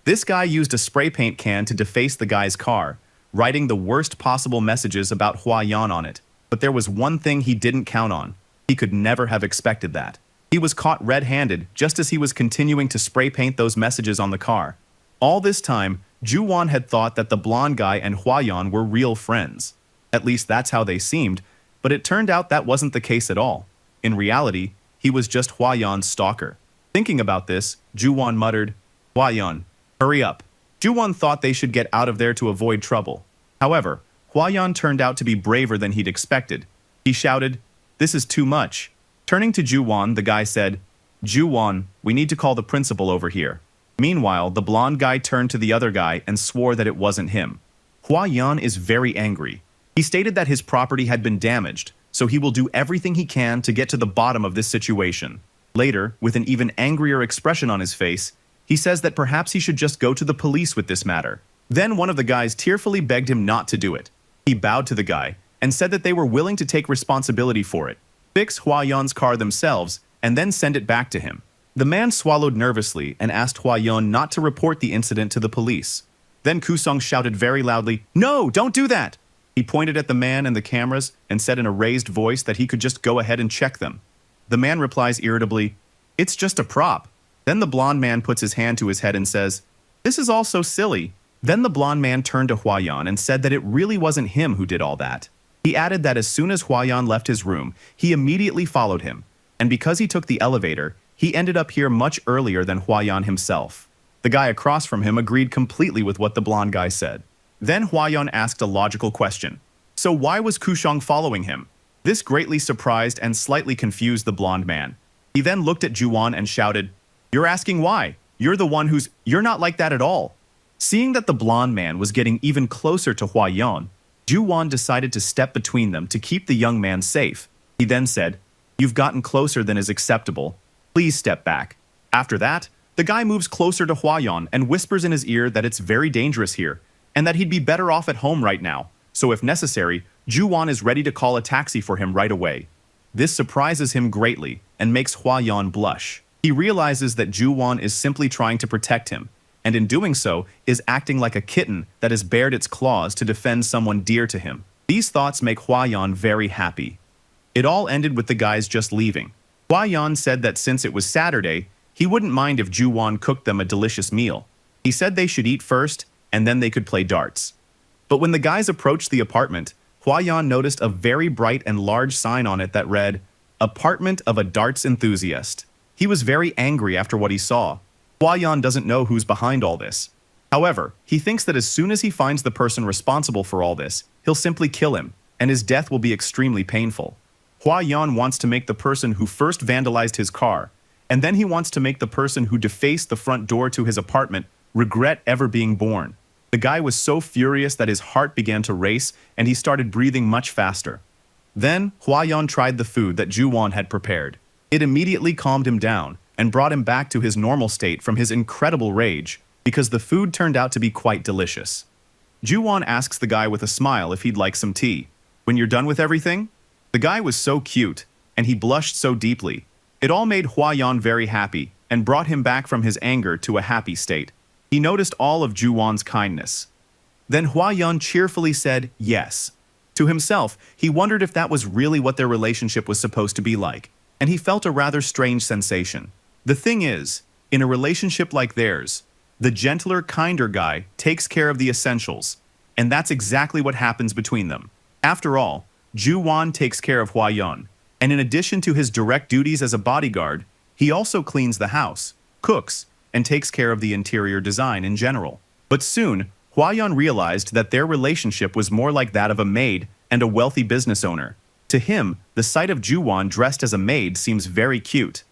This guy used a spray paint can to deface the guy's car, writing the worst possible messages about Huayan on it. But there was one thing he didn't count on. He could never have expected that. He was caught red-handed just as he was continuing to spray paint those messages on the car. All this time, Ju-won had thought that the blonde guy and Huayan were real friends. At least that's how they seemed, but it turned out that wasn't the case at all. In reality, he was just Huayan's stalker. Thinking about this, Ju-won muttered, "Huayan, hurry up." Ju-won thought they should get out of there to avoid trouble. However, Huayan turned out to be braver than he'd expected. He shouted, "This is too much." Turning to Ju-won, the guy said, "Ju-won, we need to call the principal over here." Meanwhile, the blonde guy turned to the other guy and swore that it wasn't him. Huayan is very angry. He stated that his property had been damaged, so he will do everything he can to get to the bottom of this situation. Later, with an even angrier expression on his face, he says that perhaps he should just go to the police with this matter. Then one of the guys tearfully begged him not to do it. He bowed to the guy and said that they were willing to take responsibility for it, fix Huayan's car themselves, and then send it back to him. The man swallowed nervously and asked Huayan not to report the incident to the police. Then Kusong shouted very loudly, "No, don't do that!" He pointed at the man and the cameras and said in a raised voice that he could just go ahead and check them. The man replies irritably, "It's just a prop." Then the blonde man puts his hand to his head and says, "This is all so silly." Then the blonde man turned to Huayan and said that it really wasn't him who did all that. He added that as soon as Huayan left his room, he immediately followed him, and because he took the elevator, he ended up here much earlier than Huayan himself. The guy across from him agreed completely with what the blonde guy said. Then Huayan asked a logical question. So why was Kushong following him? This greatly surprised and slightly confused the blonde man. He then looked at Ju-won and shouted, "You're asking why? You're the one you're not like that at all." Seeing that the blonde man was getting even closer to Huayan, Ju-won decided to step between them to keep the young man safe. He then said, "You've gotten closer than is acceptable. Please step back." After that, the guy moves closer to Huayan and whispers in his ear that it's very dangerous here, and that he'd be better off at home right now, so if necessary, Ju-won is ready to call a taxi for him right away. This surprises him greatly and makes Huayan blush. He realizes that Juwan is simply trying to protect him, and in doing so is acting like a kitten that has bared its claws to defend someone dear to him. These thoughts make Huayan very happy. It all ended with the guys just leaving. Huayan said that since it was Saturday, he wouldn't mind if Juwan cooked them a delicious meal. He said they should eat first, and then they could play darts. But when the guys approached the apartment, Huayan noticed a very bright and large sign on it that read, "Apartment of a Darts Enthusiast." He was very angry after what he saw. Huayan doesn't know who's behind all this. However, he thinks that as soon as he finds the person responsible for all this, he'll simply kill him, and his death will be extremely painful. Huayan wants to make the person who first vandalized his car, and then he wants to make the person who defaced the front door to his apartment regret ever being born. The guy was so furious that his heart began to race and he started breathing much faster. Then, Huayan tried the food that Juwan had prepared. It immediately calmed him down and brought him back to his normal state from his incredible rage because the food turned out to be quite delicious. Juwan asks the guy with a smile if he'd like some tea. "When you're done with everything?" The guy was so cute, and he blushed so deeply. It all made Huayan very happy and brought him back from his anger to a happy state. He noticed all of Juwan's kindness. Then Huayan cheerfully said yes. To himself, he wondered if that was really what their relationship was supposed to be like, and he felt a rather strange sensation. The thing is, in a relationship like theirs, the gentler, kinder guy takes care of the essentials, and that's exactly what happens between them. After all, Juwan takes care of Huayan, and in addition to his direct duties as a bodyguard, he also cleans the house, cooks, and takes care of the interior design in general. But soon, Huayan realized that their relationship was more like that of a maid and a wealthy business owner. To him, the sight of Juwan dressed as a maid seems very cute.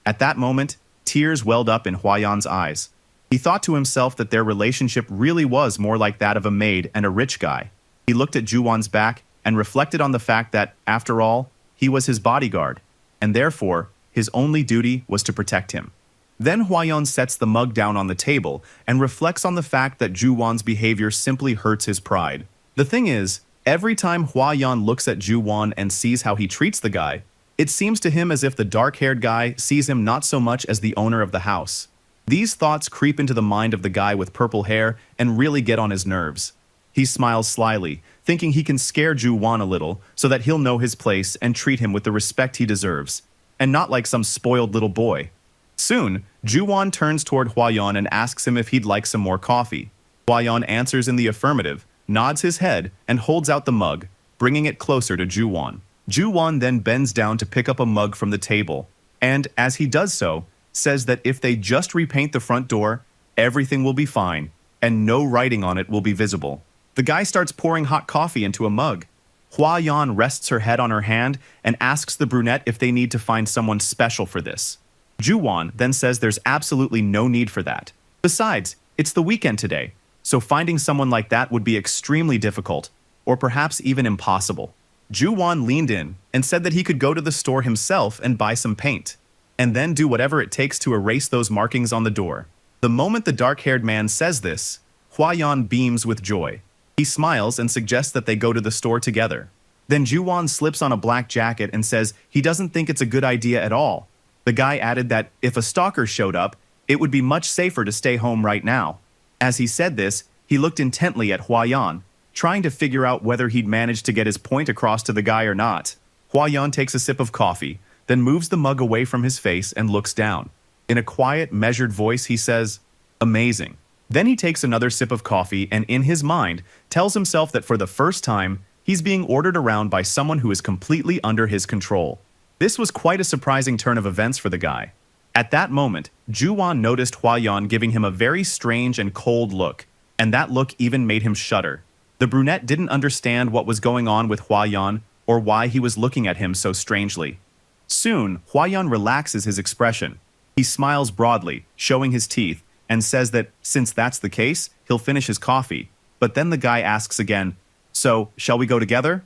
At that moment, tears welled up in Huayan's eyes. He thought to himself that their relationship really was more like that of a maid and a rich guy. He looked at Juwan's back and reflected on the fact that, after all, he was his bodyguard, and therefore, his only duty was to protect him. Then Huayan sets the mug down on the table and reflects on the fact that Juwan's behavior simply hurts his pride. The thing is, every time Huayan looks at Juwan and sees how he treats the guy, it seems to him as if the dark-haired guy sees him not so much as the owner of the house. These thoughts creep into the mind of the guy with purple hair and really get on his nerves. He smiles slyly, thinking he can scare Juwan a little so that he'll know his place and treat him with the respect he deserves, and not like some spoiled little boy. Soon, Juwan turns toward Huayan and asks him if he'd like some more coffee. Huayan answers in the affirmative, nods his head, and holds out the mug, bringing it closer to Juwan. Juwan then bends down to pick up a mug from the table, and, as he does so, says that if they just repaint the front door, everything will be fine, and no writing on it will be visible. The guy starts pouring hot coffee into a mug. Huayan rests her head on her hand and asks the brunette if they need to find someone special for this. Juwan then says there's absolutely no need for that. Besides, it's the weekend today, so finding someone like that would be extremely difficult, or perhaps even impossible. Juwan leaned in and said that he could go to the store himself and buy some paint, and then do whatever it takes to erase those markings on the door. The moment the dark-haired man says this, Huayan beams with joy. He smiles and suggests that they go to the store together. Then Juwan slips on a black jacket and says he doesn't think it's a good idea at all. The guy added that if a stalker showed up, it would be much safer to stay home right now. As he said this, he looked intently at Huayan, trying to figure out whether he'd managed to get his point across to the guy or not. Huayan takes a sip of coffee, then moves the mug away from his face and looks down. In a quiet, measured voice, he says, "Amazing." Then he takes another sip of coffee and, in his mind, tells himself that for the first time, he's being ordered around by someone who is completely under his control. This was quite a surprising turn of events for the guy. At that moment, Juwan noticed Huayan giving him a very strange and cold look, and that look even made him shudder. The brunette didn't understand what was going on with Huayan or why he was looking at him so strangely. Soon, Huayan relaxes his expression. He smiles broadly, showing his teeth, and says that since that's the case, he'll finish his coffee. But then the guy asks again, "So, shall we go together?"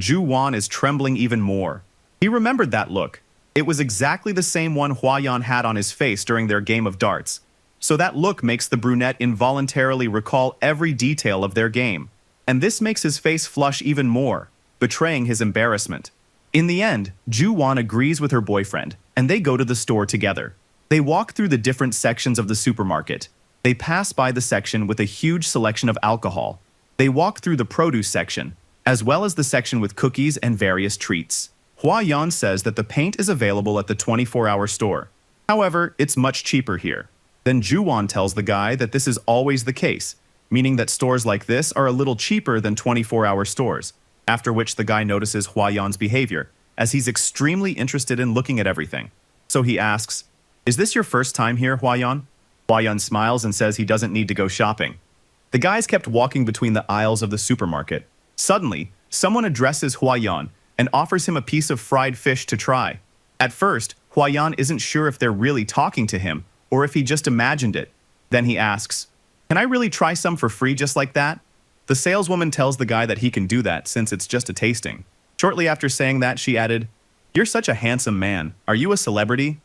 Juwan is trembling even more. He remembered that look. It was exactly the same one Huayan had on his face during their game of darts. So that look makes the brunette involuntarily recall every detail of their game. And this makes his face flush even more, betraying his embarrassment. In the end, Ju-won agrees with her boyfriend, and they go to the store together. They walk through the different sections of the supermarket. They pass by the section with a huge selection of alcohol. They walk through the produce section, as well as the section with cookies and various treats. Hwa-yeon says that the paint is available at the 24-hour store. However, it's much cheaper here. Then Ju-won tells the guy that this is always the case, meaning that stores like this are a little cheaper than 24-hour stores, after which the guy notices Hwa-yeon's behavior, as he's extremely interested in looking at everything. So he asks, "Is this your first time here, Hwa-yeon?" Hwa-yeon smiles and says he doesn't need to go shopping. The guys kept walking between the aisles of the supermarket. Suddenly, someone addresses Hwa-yeon and offers him a piece of fried fish to try. At first, Hwa-yeon isn't sure if they're really talking to him or if he just imagined it. Then he asks, "Can I really try some for free just like that?" The saleswoman tells the guy that he can do that since it's just a tasting. Shortly after saying that, she added, "You're such a handsome man. Are you a celebrity?"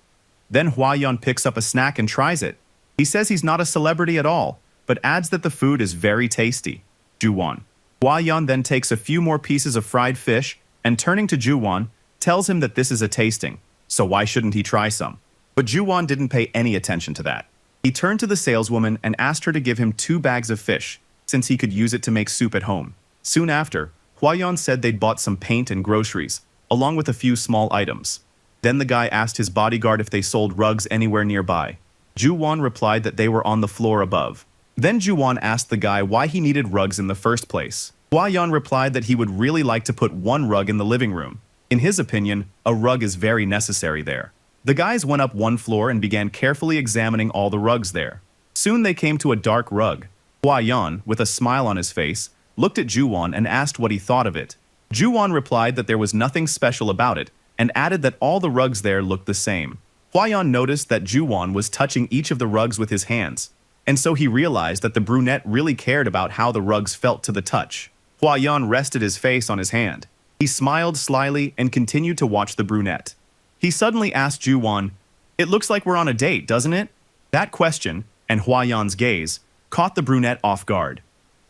Then Hwa-yeon picks up a snack and tries it. He says he's not a celebrity at all, but adds that the food is very tasty. Ju-won. Hwa-yeon then takes a few more pieces of fried fish and, turning to Ju-won, tells him that this is a tasting, so why shouldn't he try some? But Ju-won didn't pay any attention to that. He turned to the saleswoman and asked her to give him 2 bags of fish, since he could use it to make soup at home. Soon after, Hwa-yeon said they'd bought some paint and groceries, along with a few small items. Then the guy asked his bodyguard if they sold rugs anywhere nearby. Ju-won replied that they were on the floor above. Then Ju-won asked the guy why he needed rugs in the first place. Hwa-yeon replied that he would really like to put 1 rug in the living room. In his opinion, a rug is very necessary there. The guys went up 1 floor and began carefully examining all the rugs there. Soon they came to a dark rug. Hwa-yeon, with a smile on his face, looked at Ju-won and asked what he thought of it. Ju-won replied that there was nothing special about it, and added that all the rugs there looked the same. Hwa-yeon noticed that Ju-won was touching each of the rugs with his hands, and so he realized that the brunette really cared about how the rugs felt to the touch. Hwa-yeon rested his face on his hand. He smiled slyly and continued to watch the brunette. He suddenly asked Ju-won, "It looks like we're on a date, doesn't it?" That question, and Hwa-yeon's gaze, caught the brunette off guard.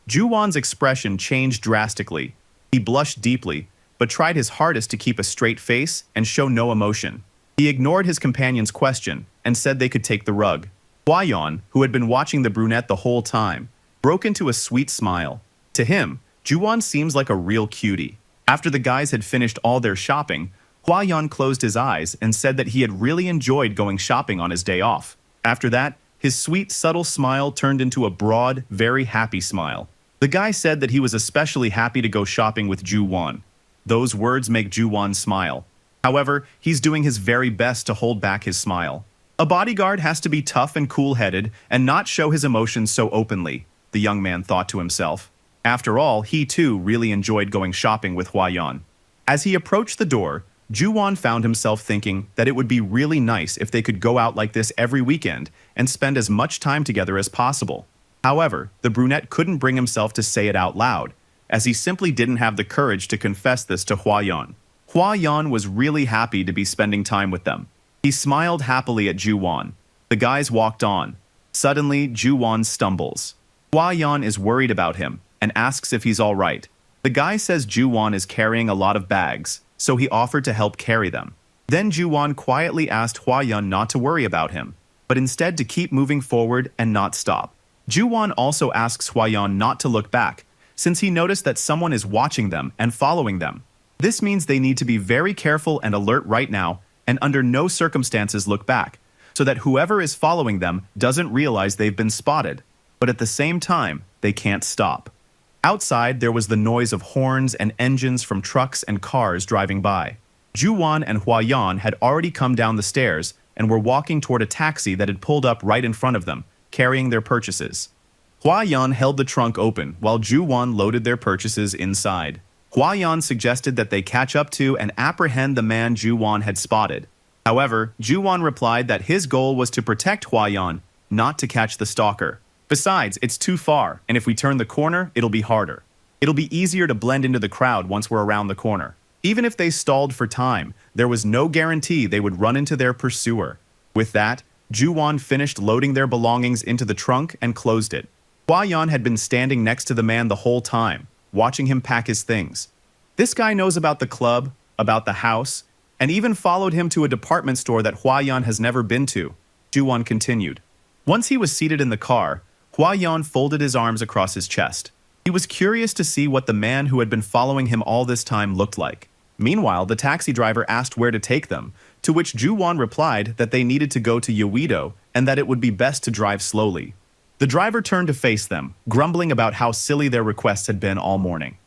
Ju-won's expression changed drastically. He blushed deeply, but tried his hardest to keep a straight face and show no emotion. He ignored his companion's question and said they could take the rug. Hwa-yeon, who had been watching the brunette the whole time, broke into a sweet smile. To him, Ju-won seems like a real cutie. After the guys had finished all their shopping, Hwa-yeon closed his eyes and said that he had really enjoyed going shopping on his day off. After that, his sweet, subtle smile turned into a broad, very happy smile. The guy said that he was especially happy to go shopping with Ju-won. Those words make Ju-won smile. However, he's doing his very best to hold back his smile. A bodyguard has to be tough and cool-headed and not show his emotions so openly, the young man thought to himself. After all, he too really enjoyed going shopping with Hwa-yeon. As he approached the door, Ju-won found himself thinking that it would be really nice if they could go out like this every weekend and spend as much time together as possible. However, the brunette couldn't bring himself to say it out loud, as he simply didn't have the courage to confess this to Hwa-yeon. Hwa-yeon was really happy to be spending time with them. He smiled happily at Ju-won. The guys walked on. Suddenly, Ju-won stumbles. Hwa-yeon is worried about him and asks if he's all right. The guy says Ju-won is carrying a lot of bags, so he offered to help carry them. Then Ju-won quietly asked Hwa-yeon not to worry about him, but instead to keep moving forward and not stop. Ju-won also asks Hwa-yeon not to look back, since he noticed that someone is watching them and following them. This means they need to be very careful and alert right now, and under no circumstances look back, so that whoever is following them doesn't realize they've been spotted. But at the same time, they can't stop. Outside, there was the noise of horns and engines from trucks and cars driving by. Ju-won and Hwa-yeon had already come down the stairs and were walking toward a taxi that had pulled up right in front of them, carrying their purchases. Hwa-yeon held the trunk open while Ju-won loaded their purchases inside. Hwa-yeon suggested that they catch up to and apprehend the man Ju-won had spotted. However, Ju-won replied that his goal was to protect Hwa-yeon, not to catch the stalker. Besides, it's too far, and if we turn the corner, it'll be harder. It'll be easier to blend into the crowd once we're around the corner. Even if they stalled for time, there was no guarantee they would run into their pursuer. With that, Ju-won finished loading their belongings into the trunk and closed it. Hwa-yeon had been standing next to the man the whole time, watching him pack his things. This guy knows about the club, about the house, and even followed him to a department store that Huayan has never been to. Juwon continued. Once he was seated in the car, Huayan folded his arms across his chest. He was curious to see what the man who had been following him all this time looked like. Meanwhile, the taxi driver asked where to take them, to which Juwon replied that they needed to go to Yeouido and that it would be best to drive slowly. The driver turned to face them, grumbling about how silly their requests had been all morning.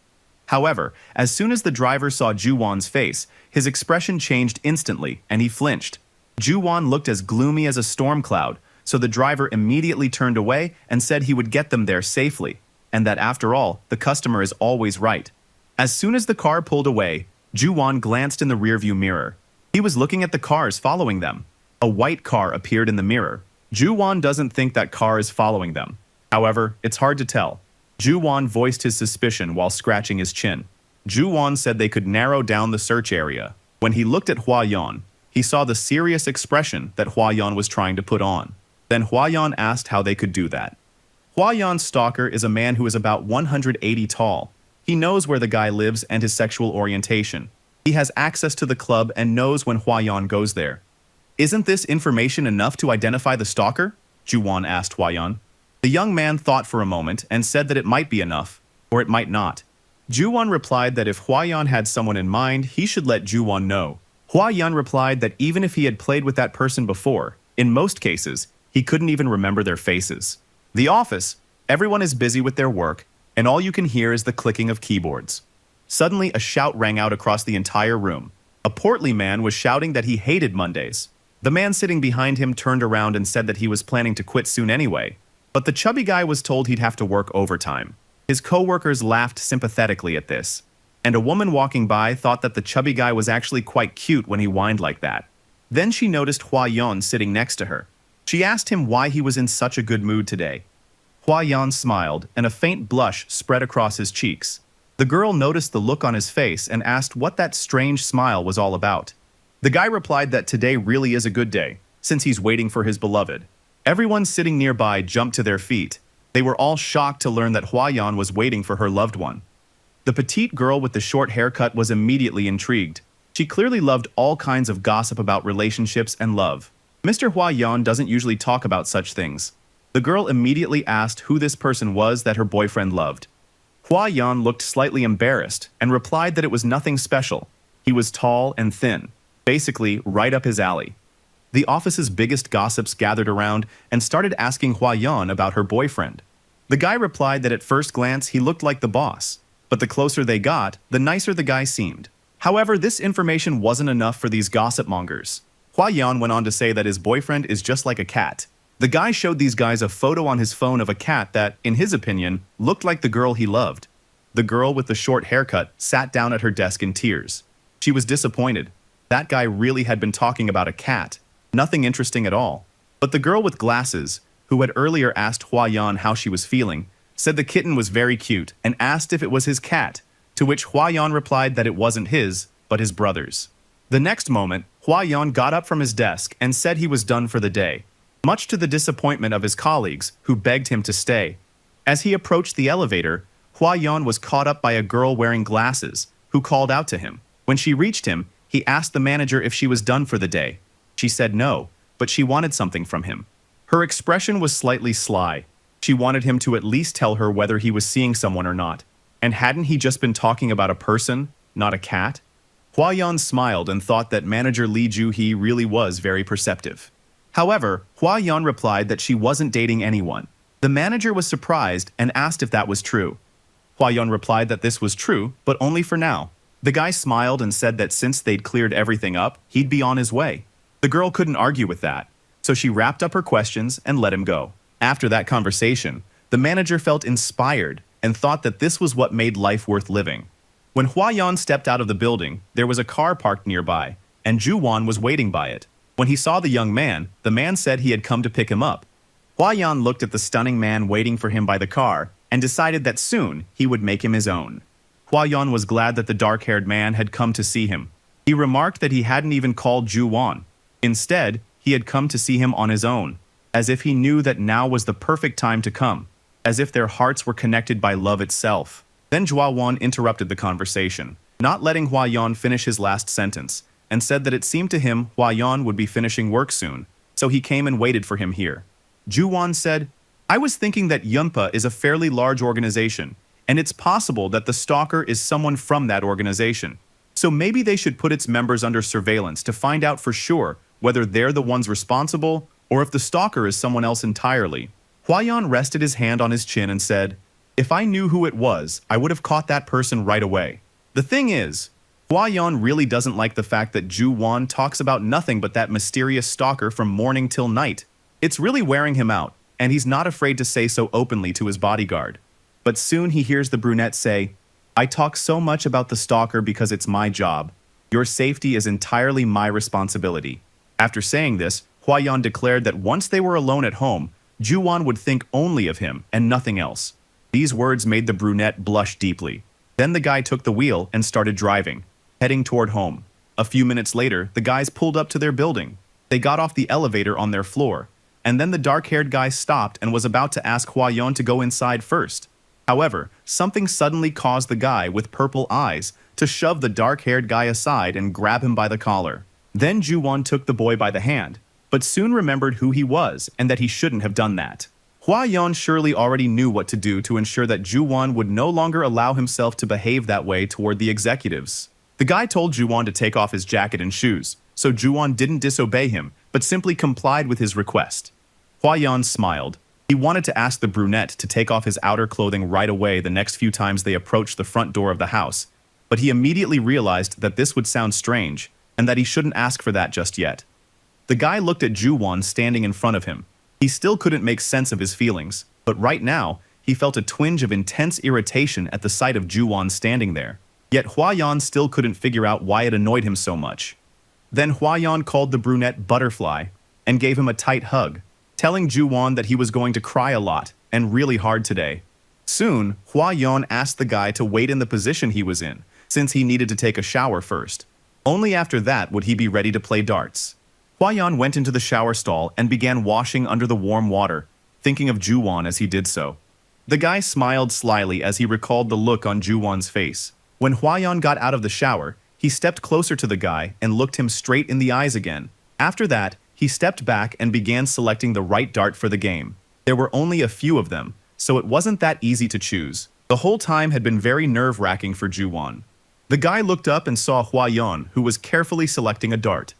However, as soon as the driver saw Juwon's face, his expression changed instantly, and he flinched. Juwon looked as gloomy as a storm cloud, so the driver immediately turned away and said he would get them there safely, and that after all, the customer is always right. As soon as the car pulled away, Juwon glanced in the rearview mirror. He was looking at the cars following them. A white car appeared in the mirror. Juwon doesn't think that car is following them. However, it's hard to tell. Juwon voiced his suspicion while scratching his chin. Juwon said they could narrow down the search area. When he looked at Huayan, he saw the serious expression that Huayan was trying to put on. Then Huayan asked how they could do that. Huayan's stalker is a man who is about 180 tall. He knows where the guy lives and his sexual orientation. He has access to the club and knows when Huayan goes there. Isn't this information enough to identify the stalker? Juwon asked Huayan. The young man thought for a moment and said that it might be enough, or it might not. Juwon replied that if Huayan had someone in mind, he should let Juwon know. Huayan replied that even if he had played with that person before, in most cases, he couldn't even remember their faces. The office, everyone is busy with their work, and all you can hear is the clicking of keyboards. Suddenly, a shout rang out across the entire room. A portly man was shouting that he hated Mondays. The man sitting behind him turned around and said that he was planning to quit soon anyway, but the chubby guy was told he'd have to work overtime. His co-workers laughed sympathetically at this, and a woman walking by thought that the chubby guy was actually quite cute when he whined like that. Then she noticed Huayan sitting next to her. She asked him why he was in such a good mood today. Huayan smiled, and a faint blush spread across his cheeks. The girl noticed the look on his face and asked what that strange smile was all about. The guy replied that today really is a good day, since he's waiting for his beloved. Everyone sitting nearby jumped to their feet. They were all shocked to learn that Huayan was waiting for her loved one. The petite girl with the short haircut was immediately intrigued. She clearly loved all kinds of gossip about relationships and love. Mr. Huayan doesn't usually talk about such things. The girl immediately asked who this person was that her boyfriend loved. Huayan looked slightly embarrassed and replied that it was nothing special. He was tall and thin, basically right up his alley. The office's biggest gossips gathered around and started asking Huayan about her boyfriend. The guy replied that at first glance he looked like the boss, but the closer they got, the nicer the guy seemed. However, this information wasn't enough for these gossip mongers. Huayan went on to say that his boyfriend is just like a cat. The guy showed these guys a photo on his phone of a cat that, in his opinion, looked like the girl he loved. The girl with the short haircut sat down at her desk in tears. She was disappointed. That guy really had been talking about a cat. Nothing interesting at all. But the girl with glasses, who had earlier asked Huayan how she was feeling, said the kitten was very cute and asked if it was his cat, to which Huayan replied that it wasn't his, but his brother's. The next moment, Huayan got up from his desk and said he was done for the day, much to the disappointment of his colleagues, who begged him to stay. As he approached the elevator, Huayan was caught up by a girl wearing glasses, who called out to him. When she reached him, he asked the manager if she was done for the day. She said no, but she wanted something from him. Her expression was slightly sly. She wanted him to at least tell her whether he was seeing someone or not. And hadn't he just been talking about a person, not a cat? Huayan smiled and thought that manager Li Juhee really was very perceptive. However, Huayan replied that she wasn't dating anyone. The manager was surprised and asked if that was true. Huayan replied that this was true, but only for now. The guy smiled and said that since they'd cleared everything up, he'd be on his way. The girl couldn't argue with that, so she wrapped up her questions and let him go. After that conversation, the manager felt inspired and thought that this was what made life worth living. When Huayan stepped out of the building, there was a car parked nearby, and Juwon was waiting by it. When he saw the young man, the man said he had come to pick him up. Huayan looked at the stunning man waiting for him by the car and decided that soon he would make him his own. Huayan was glad that the dark-haired man had come to see him. He remarked that he hadn't even called Juwon. Instead, he had come to see him on his own, as if he knew that now was the perfect time to come, as if their hearts were connected by love itself. Then Juwon interrupted the conversation. not letting Hua Yan finish his last sentence, and said that it seemed to him Hua Yan would be finishing work soon, so he came and waited for him here. Juwan said, I was thinking that Yunpa is a fairly large organization, and it's possible that the stalker is someone from that organization. So maybe they should put its members under surveillance to find out for sure whether they're the ones responsible or if the stalker is someone else entirely. Hua Yan rested his hand on his chin and said, if I knew who it was, I would have caught that person right away. The thing is, Hua Yan really doesn't like the fact that Ju Wan talks about nothing but that mysterious stalker from morning till night. It's really wearing him out, and he's not afraid to say so openly to his bodyguard. But soon he hears the brunette say, I talk so much about the stalker because it's my job. Your safety is entirely my responsibility. After saying this, Hua Yan declared that once they were alone at home, Ju Wan would think only of him and nothing else. These words made the brunette blush deeply. Then the guy took the wheel and started driving, heading toward home. A few minutes later, the guys pulled up to their building. They got off the elevator on their floor, and then the dark-haired guy stopped and was about to ask Hua Yan to go inside first. However, something suddenly caused the guy with purple eyes to shove the dark-haired guy aside and grab him by the collar. Then Ju Wan took the boy by the hand, but soon remembered who he was and that he shouldn't have done that. Hua Yan surely already knew what to do to ensure that Ju Wan would no longer allow himself to behave that way toward the executives. The guy told Ju Wan to take off his jacket and shoes, so Ju Wan didn't disobey him, but simply complied with his request. Hua Yan smiled. He wanted to ask the brunette to take off his outer clothing right away the next few times they approached the front door of the house, but he immediately realized that this would sound strange and that he shouldn't ask for that just yet. The guy looked at Ju Wan standing in front of him. He still couldn't make sense of his feelings, but right now, he felt a twinge of intense irritation at the sight of Ju Wan standing there. Yet Hua Yan still couldn't figure out why it annoyed him so much. Then Hua Yan called the brunette Butterfly and gave him a tight hug, telling Ju Wan that he was going to cry a lot and really hard today. Soon, Hua Yan asked the guy to wait in the position he was in, since he needed to take a shower first. Only after that would he be ready to play darts. Hua Yan went into the shower stall and began washing under the warm water, thinking of Ju Wan as he did so. The guy smiled slyly as he recalled the look on Ju Wan's face. When Hua Yan got out of the shower, he stepped closer to the guy and looked him straight in the eyes again. After that, he stepped back and began selecting the right dart for the game. There were only a few of them, so it wasn't that easy to choose. The whole time had been very nerve-wracking for Ju Wan. The guy looked up and saw Hua Yan, who was carefully selecting a dart.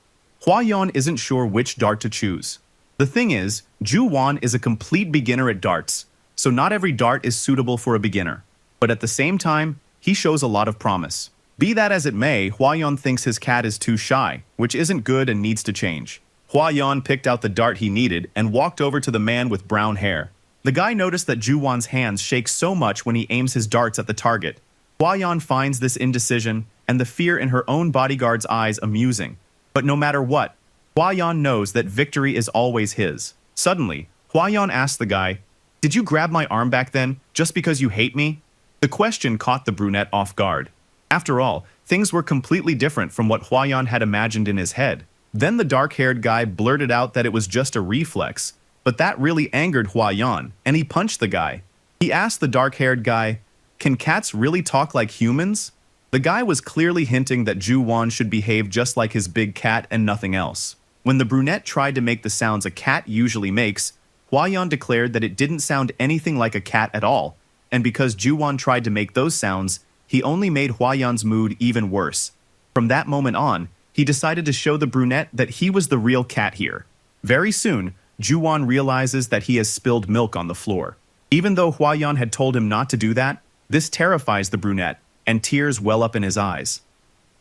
Hua Yan isn't sure which dart to choose. The thing is, Ju Wan is a complete beginner at darts, so not every dart is suitable for a beginner. But at the same time, he shows a lot of promise. Be that as it may, Hua Yan thinks his cat is too shy, which isn't good and needs to change. Hua Yan picked out the dart he needed and walked over to the man with brown hair. The guy noticed that Ju Wan's hands shake so much when he aims his darts at the target. Hua Yan finds this indecision and the fear in her own bodyguard's eyes amusing. But no matter what, Hua Yan knows that victory is always his. Suddenly, Hua Yan asked the guy, "Did you grab my arm back then, just because you hate me?" The question caught the brunette off guard. After all, things were completely different from what Hua Yan had imagined in his head. Then the dark-haired guy blurted out that it was just a reflex, but that really angered Hua Yan, and he punched the guy. He asked the dark-haired guy, "Can cats really talk like humans?" The guy was clearly hinting that Ju Wan should behave just like his big cat and nothing else. When the brunette tried to make the sounds a cat usually makes, Hua Yan declared that it didn't sound anything like a cat at all, and because Ju Wan tried to make those sounds, he only made Hua Yan's mood even worse. From that moment on, he decided to show the brunette that he was the real cat here. Very soon, Ju Wan realizes that he has spilled milk on the floor. Even though Hua Yan had told him not to do that, this terrifies the brunette, and tears well up in his eyes.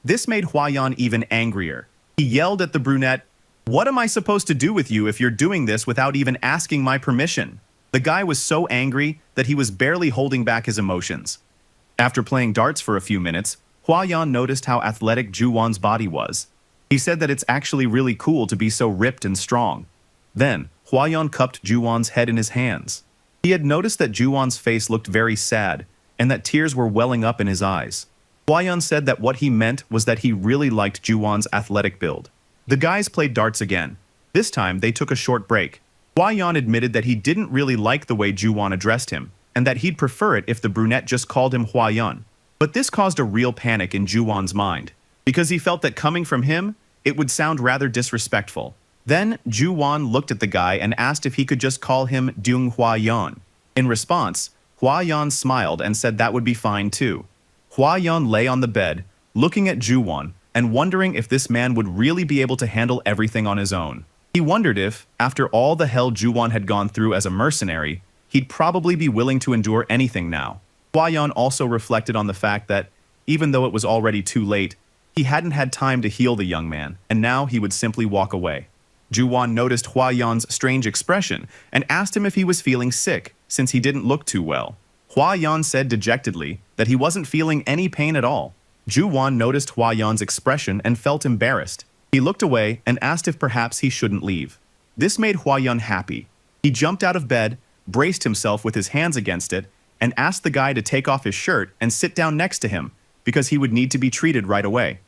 This made Hua Yan even angrier. He yelled at the brunette, "What am I supposed to do with you if you're doing this without even asking my permission?" The guy was so angry that he was barely holding back his emotions. After playing darts for a few minutes, Hua Yan noticed how athletic Ju Wan's body was. He said that it's actually really cool to be so ripped and strong. Then, Hua Yan cupped Ju Wan's head in his hands. He had noticed that Ju Wan's face looked very sad, and that tears were welling up in his eyes. Hua Yan said that what he meant was that he really liked Ju Wan's athletic build. The guys played darts again. This time, they took a short break. Hua Yan admitted that he didn't really like the way Ju Wan addressed him, and that he'd prefer it if the brunette just called him Hua Yan. But this caused a real panic in Juwon's mind, because he felt that coming from him, it would sound rather disrespectful. Then, Juwon looked at the guy and asked if he could just call him Dung Hua Yon. In response, Hua Yon smiled and said that would be fine too. Hua Yon lay on the bed, looking at Juwon and wondering if this man would really be able to handle everything on his own. He wondered if, after all the hell Juwon had gone through as a mercenary, he'd probably be willing to endure anything now. Hua Yon also reflected on the fact that, even though it was already too late, he hadn't had time to heal the young man, and now he would simply walk away. Juwon noticed Hua Yon's strange expression and asked him if he was feeling sick, since he didn't look too well. Hua Yon said dejectedly that he wasn't feeling any pain at all. Juwon noticed Hua Yon's expression and felt embarrassed. He looked away and asked if perhaps he shouldn't leave. This made Hua Yon happy. He jumped out of bed, braced himself with his hands against it, and asked the guy to take off his shirt and sit down next to him, because he would need to be treated right away.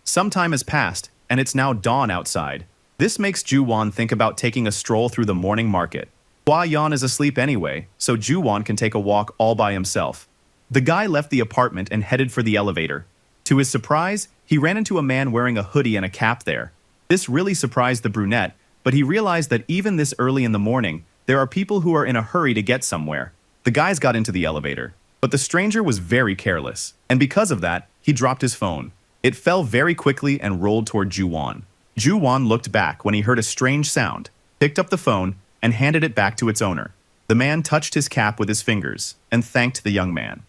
Some time has passed, and it's now dawn outside. This makes Juwon think about taking a stroll through the morning market. Hua Yon is asleep anyway, so Juwon can take a walk all by himself. The guy left the apartment and headed for the elevator. To his surprise, he ran into a man wearing a hoodie and a cap there. This really surprised the brunette, but he realized that even this early in the morning, there are people who are in a hurry to get somewhere. The guys got into the elevator, but the stranger was very careless, and because of that, he dropped his phone. It fell very quickly and rolled toward Juwon. Juwon looked back when he heard a strange sound, picked up the phone, and handed it back to its owner. The man touched his cap with his fingers and thanked the young man.